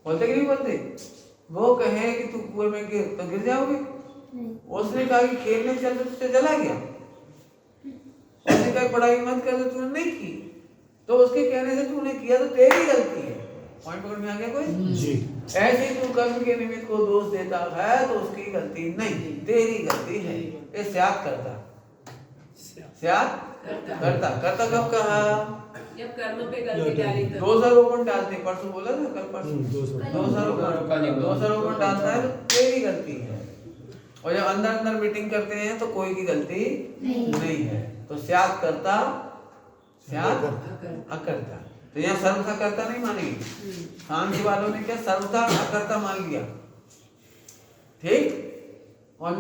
बोलते कि नहीं बोलते? वो कहे कि तू कुएं में गिर तो गिर जाओगे। उसने कहा कि खेलने चल तो चला गया। उसने कहा पढ़ाई मत कर तो तूने नहीं की, तो उसके कहने से तूने किया तो तेरी गलती है। पॉइंट पकड़ में आ गया कोई? जी। ऐसे ही तू कर्म के निमित्त को दोष देता है तो उसकी गलती नहीं, तेरी गलती है। ये स्यात् करता, स्यात् करता कब कहा? जब कर्म पे गलती डाली तो दोषारोपण डालते, परसों बोला था, कल परसों दोषारोपण डालता है तो तेरी गलती है। और जब अंदर अंदर मीटिंग करते हैं तो कोई की गलती नहीं है। तो स्यात् करता, स्यात् अकर्ता। तो यहाँ सर्वथा कर्ता नहीं मानेगी। सांख्य वालों ने क्या सर्वथा अकर्ता मान लिया, ठीक। और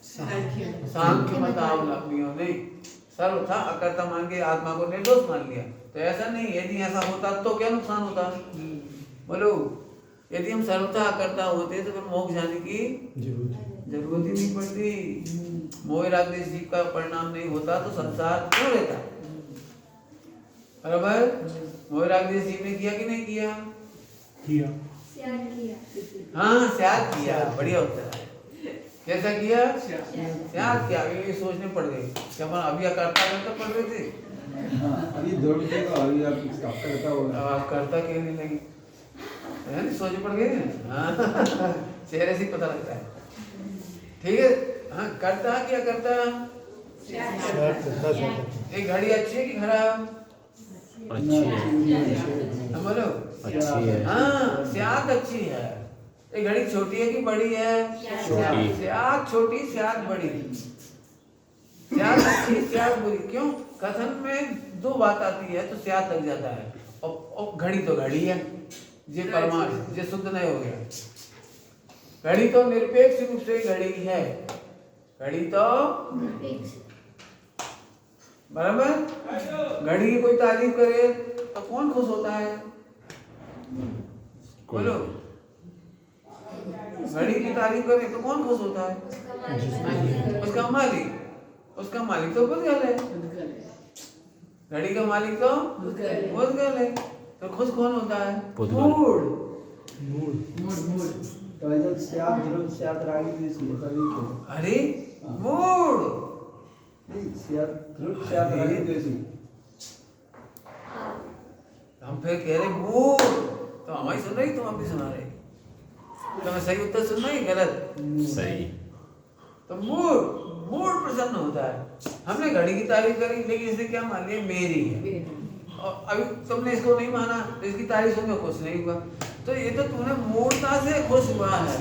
सांख्य मतावलंबियों ने सर्वथा अकर्ता मान के आत्मा को निर्दोष मान लिया। तो ऐसा नहीं, यदि ऐसा होता तो क्या नुकसान होता? बोलो, यदि हम सर्वथा अकर्ता होते तो फिर मोक्ष जाने की जरूरत ही नहीं पड़ती। मोह राग देश जीव का परिणाम नहीं होता तो संसार क्यों रहता? बराबर? मोह राग देश जीव ने किया कि नहीं किया? हाँ, स्यात् किया। बढ़िया होता है। कैसा किया? स्यात् किया। अभी सोचने पड़ गए कि अपन अभी अकर्ता करता पढ़ रहे थे, अभी दौड़ के अभी आप करता होगा, आप कर्ता कहने लगे, सोचने पड़ गए। चेहरे से पता लगता है, ठीक है। हाँ, करता क्या करता? एक घड़ी अच्छी है कि खराब? अच्छी है। बोलो अच्छी है। हाँ, स्यात् अच्छी है। एक घड़ी छोटी है कि बड़ी है? छोटी। स्यात् छोटी, स्यात् बड़ी। स्यात् अच्छी, स्यात् बुरी। क्यों? कथन में दो बात आती है तो स्यात् लग जाता है। और घड़ी तो घड़ी है, ये परमार्थ, ये शुद्ध नहीं हो गया। घड़ी तो निरपेक्ष रूप से घड़ी है, घड़ी तो बराबर। घड़ी की कोई तारीफ करे तो कौन खुश होता है? बोलो, घड़ी की तारीफ करे तो कौन खुश होता है? उसका मालिक। उसका मालिक तो बुद्धगल है, घड़ी का मालिक तो बुद्धगल है, तो खुश कौन होता है? मूड। तो ऐसा स्याद ध्रुव स्याद रागी जैसी कभी तो अरे मूड नहीं स्याद ध्रुव स्याद रागी जैसी। हम फिर कह रहे मूड, तो हमारी सुन रही, तुम अपनी सुना रहे, तो मैं सही उत्तर सुन रही गलत? सही। तो मूड प्रसन्न होता है। हमने घड़ी की तारीफ करी, लेकिन इसे क्या मान लिया? मेरी है। और अभी तुमने इसको नहीं माना तो इसकी तारीफ सुनकर खुश नहीं हुआ, तो ये तो तूने मूर्ता से खुश हुआ है।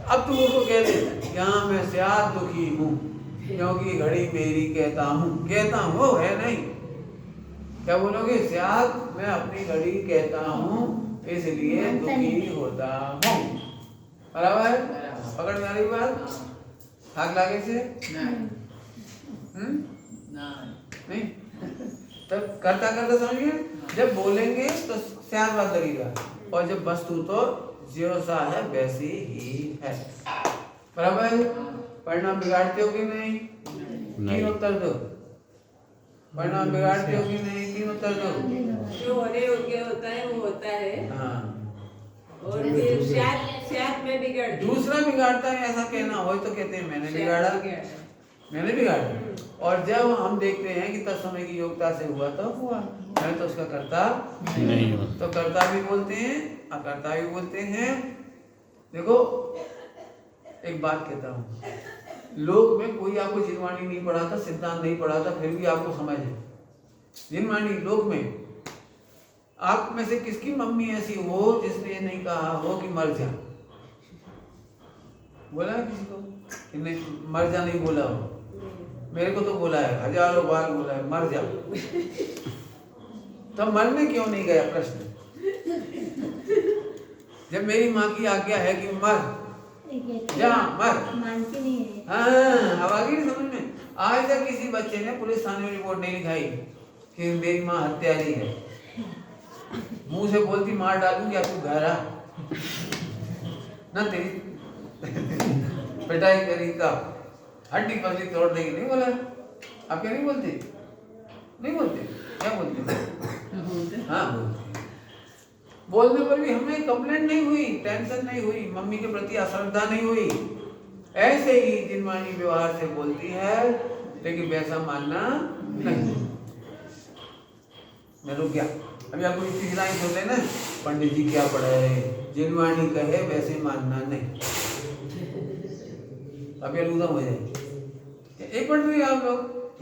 अब तू उसको कह दे यहाँ मैं स्याद दुखी हूँ क्योंकि घड़ी मेरी कहता हूँ, वो है नहीं। क्या बोलोगे? स्याद मैं अपनी घड़ी कहता हूँ इसलिए दुखी होता हूँ। बराबर है? पकड़ में आ रही बात? हाथ लागे से नहीं तब करता करता समझिए, जब बोलेंगे तो स्याद बात लगेगा, और जब वस्तु तो जो सा है वैसी ही है। बराबर? परिणाम बिगाड़ते हो कि नहीं? तीन उत्तर दो। परिणाम बिगाड़ते हो कि नहीं? तीन उत्तर दो। जो होने योग्य होता है वो होता है, हाँ। और फिर शायद मैं बिगड़ दी। दूसरा बिगाड़ता है ऐसा कहना हो तो कहते हैं मैंने बिगाड़ा, मैंने बिगाड़ा। और जब हम देखते हैं कि तत्समय की योग्यता से हुआ तो हुआ, मैं तो उसका कर्ता नहीं हुआ। तो कर्ता भी बोलते हैं, अकर्ता भी बोलते हैं। देखो एक बात कहता हूँ, लोक में कोई आपको जिनवाणी नहीं पढ़ाता, सिद्धांत नहीं पढ़ाता, फिर भी आपको समझ है। जिनवाणी लोक में आप में से किसकी मम्मी ऐसी हो जिसने ये नहीं कहा हो कि मर जा? बोला है किसी को कि नहीं मर जा? नहीं बोला हो। मेरे को तो बोला है, हजारों बार बोला है मर जा। तो मरने क्यों नहीं गया? प्रश्न। जब मेरी माँ की आज्ञा है कि मर जा, मर। मानती नहीं है। हाँ, अब आ गई समझ में। आज तक किसी बच्चे ने पुलिस थाने में रिपोर्ट नहीं लिखाई कि मेरी माँ हत्यारी है। मुंह से बोलती मार डालूंगी आपको घर आ ना, तेरी पिटाई करी का हड्डी पसली तोड़ देगी। नहीं बोला? आप क्या नहीं बोलते? नहीं बोलते? क्या बोलते? हाँ बोलते। बोलने पर भी हमें कंप्लेंट नहीं हुई, टेंशन नहीं हुई, मम्मी के प्रति अश्रद्धा नहीं हुई। ऐसे ही जिनवाणी व्यवहार से बोलती है, लेकिन वैसा मानना नहीं। मैं रुक गया। अभी आपको इतनी लाइन सुन लेना, पंडित जी क्या पढ़ाए, जिनवाणी कहे वैसे मानना नहीं। अभी अलूदा हो जाए। एक मिनट में आप लोग,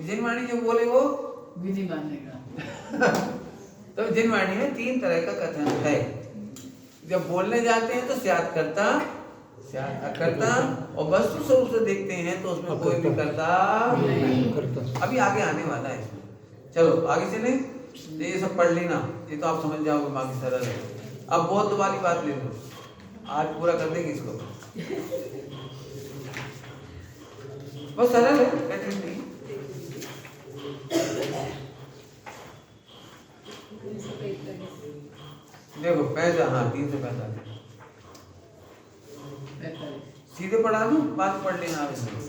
जिनवाणी जो बोले वो विधि मानेगा। तो जिनवाणी में तीन तरह का कथन है। जब बोलने जाते हैं तो स्याद करता, स्याद अकर्ता, और वस्तु स्वरूप से देखते हैं तो उसमें कोई भी करता नहीं। अभी आगे आने वाला है इसमें। चलो आगे चले। ये सब पढ़ लेना, ये तो आप समझ जाओगे, बाकी सरल है। अब बहुत वाली बात ले लो, आज पूरा कर देंगे इसको। बहुत सरल है, कठिन नहीं। देखो पैसा, हाँ 345 सीधे पढ़ा दूं, बात पढ़ लेना आप इसमें।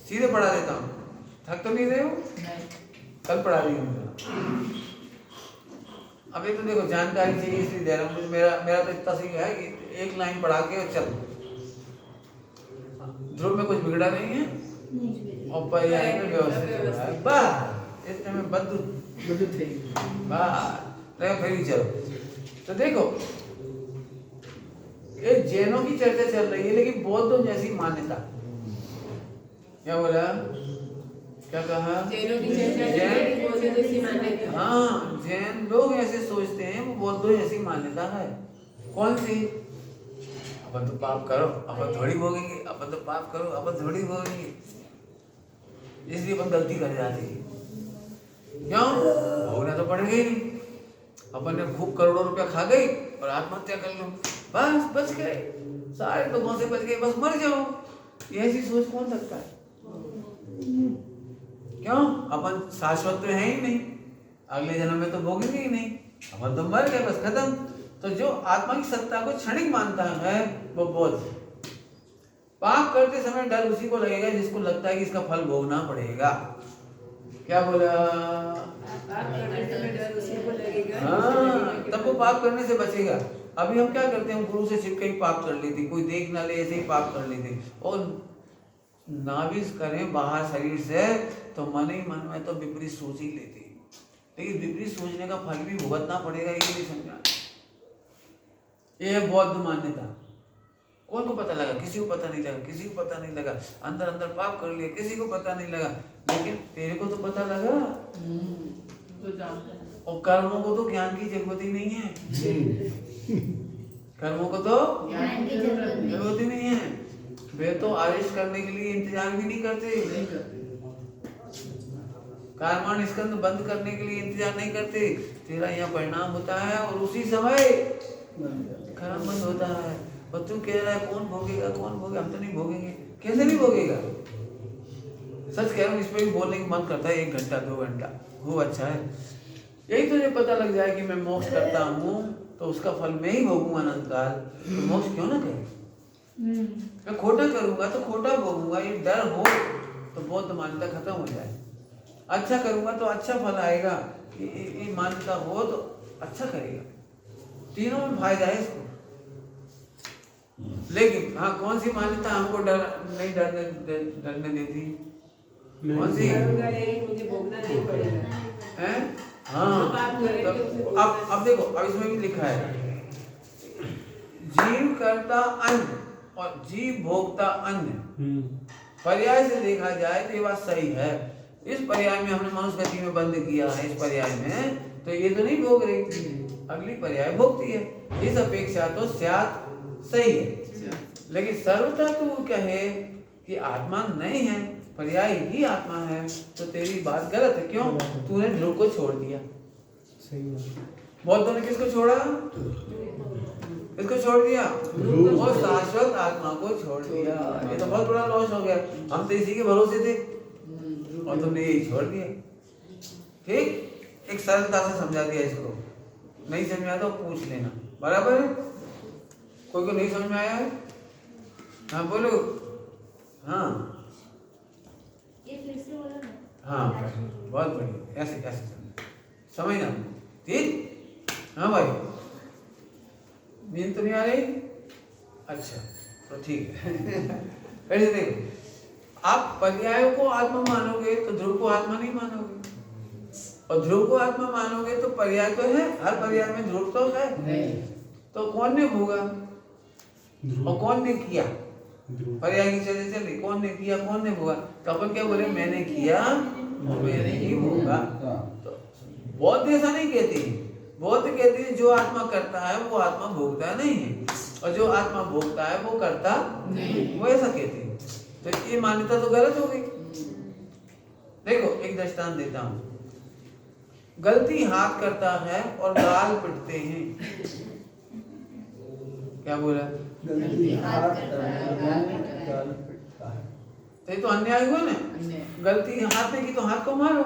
सीधे पढ़ा देता हूँ, थक तो नहीं रहे हो? कल पढ़ा दी अभी तो देखो जानकारी चाहिए इसलिए दे रहा हूँ। मेरा तो इतना सही है कि एक लाइन पढ़ा के और चल। ध्रुव में कुछ बिगड़ा नहीं है और पर्याय में व्यवस्थित हो रहा है, बस इतने में बद्दू बस फिर चलो। तो देखो ये जैनों की चर्चा चल रही है, लेकिन बौद्धों जैसी मान्यता। क्या बोला? क्या कहा? जैनों की चर्चा चल रही है, बौद्धों जैसी मान्यता। हाँ, जैन लोग ऐसे सोचते हैं, वो बौद्धों जैसी मान्यता है। कौन सी? अपन तो पाप करो, अपन थोड़ी भोगेंगे, अपन तो पाप करो, अपन थोड़ी भोगेंगे, इसलिए अपन गलती कर जाते हैं। क्यों? भोगना तो पड़ेगा ही नहीं। अपन ने खूब करोड़ों रुपया खा गई और आत्महत्या कर लो, बस बच गए, सारे दुखों से बच गए, बस मर जाओ। ये ऐसी सोच कौन सकता है? क्यों? अपन शाश्वत तो है ही नहीं, अगले जन्म में तो भोगेंगे ही नहीं, अपन तो मर गए, बस खत्म। तो जो आत्मा की सत्ता को क्षणिक मानता है वो बोध। पाप करते समय डर उसी को लगेगा जिसको लगता है कि इसका फल भोगना पड़ेगा। क्या बोला? हाँ, तब वो पाप करने से बचेगा। अभी हम क्या करते हैं, हम गुरु से छिप के ही पाप कर लेते, कोई देख ना ले ऐसे ही पाप कर लेते, और ना भी करें बाहर शरीर से तो मन ही मन में तो विपरीत सोच ही लेते, लेकिन विपरीत सोचने का फल भी भुगतना पड़ेगा, ये नहीं समझा। ये है बौद्ध मान्यता। कौन को पता लगा? किसी को पता नहीं लगा, किसी को पता नहीं लगा, अंदर अंदर पाप कर लिया, किसी को पता नहीं लगा, लेकिन तेरे को तो पता लगा। तो जानते हैं। और कर्मों को तो ज्ञान की जरूरत ही नहीं है, कर्मों को तो ज्ञान की जरूरत नहीं। जरूरत ही नहीं है। वे तो आदेश करने के लिए इंतजार भी नहीं करते, नहीं करते। कर्मण स्कंद बंद करने के लिए इंतजार नहीं करते। तेरा यहाँ परिणाम होता है और उसी समय कर्म बंद होता है, और तू कह रहा है कौन भोगेगा, कौन भोगेगा? हम तो नहीं भोगेंगे। कैसे नहीं भोगेगा? सच कह रहा हूँ, इस पे भी बोलने की मन करता है 1 घंटा 2 घंटा, वो अच्छा है। यही तुझे पता लग जाए कि मैं मोक्ष करता हूँ तो उसका फल मैं ही भोगूंगा अनंत काल, तो मोक्ष क्यों ना करे? मैं खोटा करूंगा तो खोटा भोगूंगा, ये डर हो तो बौद्ध मान्यता खत्म हो जाए। अच्छा करूंगा तो अच्छा फल आएगा, ये मान्यता हो तो अच्छा करेगा। तीनों में फायदा है इसको। लेकिन हाँ, कौन सी मान्यता हमको डरने देती? कौन सी? मुझे भोगना नहीं पड़ेगा हैं? हाँ, तो अब देखो, अब इसमें भी लिखा है जीव करता अन्न और जीव भोगता अन्न। पर्याय से देखा जाए तो ये बात सही है। इस पर्याय में हमने मनुष्य गति में बंद किया है, इस पर्याय में तो ये तो नहीं भोग रही, अगली पर्याय भोगती है। इस अपेक्षा तो स्यात् सही है, लेकिन सर्वथा तू कहे कि आत्मा नहीं है, पर्याय ही आत्मा है, तो तेरी बात गलत है। क्यों? तूने ध्रुव को छोड़ दिया। बौद्धों ने किसको छोड़ा? किसको छोड़ दिया? वो शाश्वत आत्मा को छोड़ दिया। ये तो बहुत बड़ा लॉस हो गया। हम तो इसी के भरोसे थे और तुमने यही छोड़ दिया। ठीक, एक सरलता से समझा दिया इसको। नहीं समझा तो पूछ लेना, बराबर है? कोई को नहीं समझ में आया है? हाँ बोलो। हाँ ये फिर से बोलो ना। हाँ, बहुत बढ़िया, ऐसे ऐसे समझना। ठीक, हाँ भाई, नींद तो नहीं आ रही? अच्छा, तो ठीक है। ऐसे देखो, आप पर्यायों को आत्मा मानोगे तो ध्रुव को आत्मा नहीं मानोगे, और ध्रुव को आत्मा मानोगे तो पर्याय तो है, हर पर्याय में ध्रुव तो है। तो कौन ने भोगा और कौन ने किया? पर्याय की चर्चा चल रही, कौन ने किया कौन ने भोगा? तो अपन क्या बोले? मैंने किया और मैंने ही भोगा। तो बौद्ध ऐसा नहीं कहते। बौद्ध कहते हैं जो आत्मा करता है वो आत्मा भोगता नहीं है, और जो आत्मा भोगता है वो करता नहीं, वो ऐसा कहते हैं। तो ये मान्यता तो गलत हो गई। देखो, एक दृष्टांत देता हूँ। गलती हाथ करता है और गाल पिटते हैं। क्या बोला? गलती हाथ करता है, गाल पिटता है। तो ये तो अन्याय हुआ ना। गलती हाथ में की तो हाथ को मारो,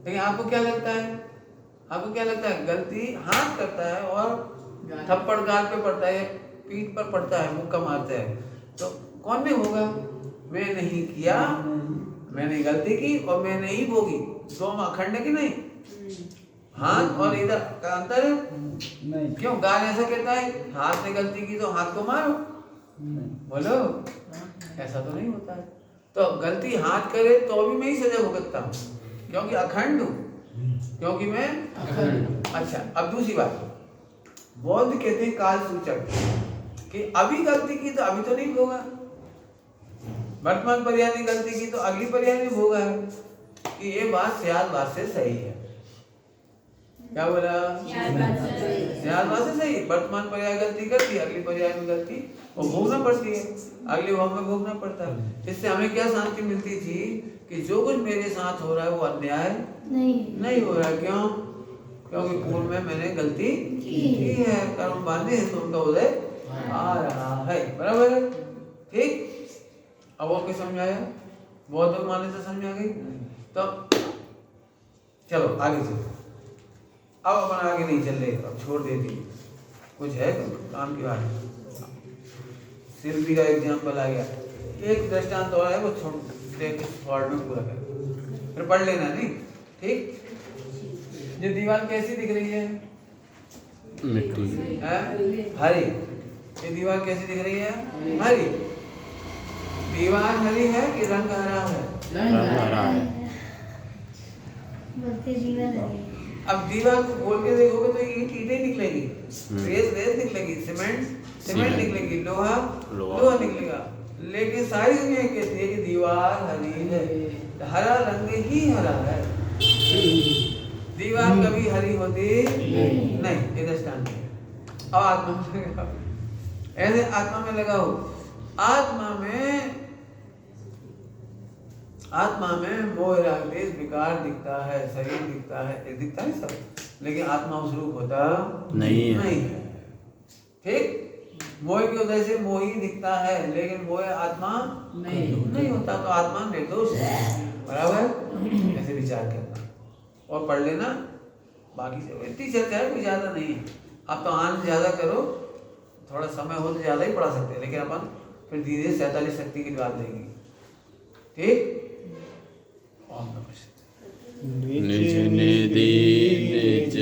लेकिन आपको क्या लगता है? आपको क्या लगता है? गलती हाथ करता है और थप्पड़ गाल पे पड़ता है, पीठ पर पड़ता है, मुक्का मारता है, तो कौन ने होगा? मैं नहीं किया, मैंने गलती की और मैंने ही भोगी। दो अखंड है कि नहीं? हाथ और इधर का अंतर है नहीं। क्यों? गाल ऐसा कहता है हाथ ने गलती की तो हाथ को मारो, बोलो, ऐसा तो नहीं होता है। तो गलती हाथ करे तो भी मैं ही सजा भुगतता हूँ, क्योंकि अखंड हूँ, क्योंकि मैं अखंड। अच्छा, अब दूसरी बात, बौद्ध कहते हैं काल सूचक, कि अभी गलती की तो अभी तो नहीं भोगा, वर्तमान पर्याय ने गलती की तो अगली पर्याय ने भोगा है, कि ये बात स्याद बात से सही है। क्या बोला? स्याद बात से सही। वर्तमान पर्याय गलती करती है, अगली पर्याय में गलती वो भोगना पड़ती है, अगले भाव में भोगना पड़ता है। इससे हमें क्या शांति मिलती थी कि जो कुछ मेरे साथ हो रहा है वो अन्याय नहीं हो रहा है। क्यों? क्योंकि पूर्व में मैंने गलती की है, कर्म बांधे हैं तो उनका उदय आ रहा है। बराबर है, ठीक। अब और क्या समझाया? बहुत माने से समझ आ गई। तो चलो आगे चलो। अब अपन आगे नहीं चल रहे, अब छोड़ देती, कुछ है तो काम की बात। शिल्पी का एग्जाम्पल आ गया, एक दृष्टांत और है, वो छोड़ दे के शॉर्ट में पूरा कर, फिर पढ़ लेना, नहीं ठीक। ये दीवार कैसी दिख रही है? मिट्टी है हरी। ये दीवार कैसी दिख रही है? हरी। दीवार हरी है कि रंग हरा है? रंग हरा है। बोलते जीवन है। अब दीवार को खोल के देखोगे तो ईंट ईंटें निकलेगी, रेत रेत निकलेगी, सीमेंट सीमेंट निकलेगी, लोहा लोहा निकलेगा। लेकिन सारी दुनिया कहती है कि दीवार हरी है, हरा रंग ही हरा है। दीवार कभी हरी होती नहीं। ये दृष्टांत है। अब आत्मा में लगाओ, ऐसे आत्मा में लगाओ। आत्मा में मोह राग देश विकार दिखता है, शरीर दिखता है, ये दिखता है सब, लेकिन आत्मा उस रूप होता नहीं है। ठीक। मोह की वजह से मोही दिखता है, लेकिन मोह आत्मा नहीं होता, तो आत्मा निर्दोष है। बराबर, ऐसे विचार करना और पढ़ लेना। बाकी से इतनी चर्चा है, कोई ज्यादा नहीं है। आप तो आनंद ज्यादा करो, थोड़ा समय हो तो ज्यादा ही पढ़ा सकते हैं, लेकिन अपन फिर धीरे 47 शक्ति की बात लेंगे, ठीक। ओम नमः शिवाय। निज निधि निज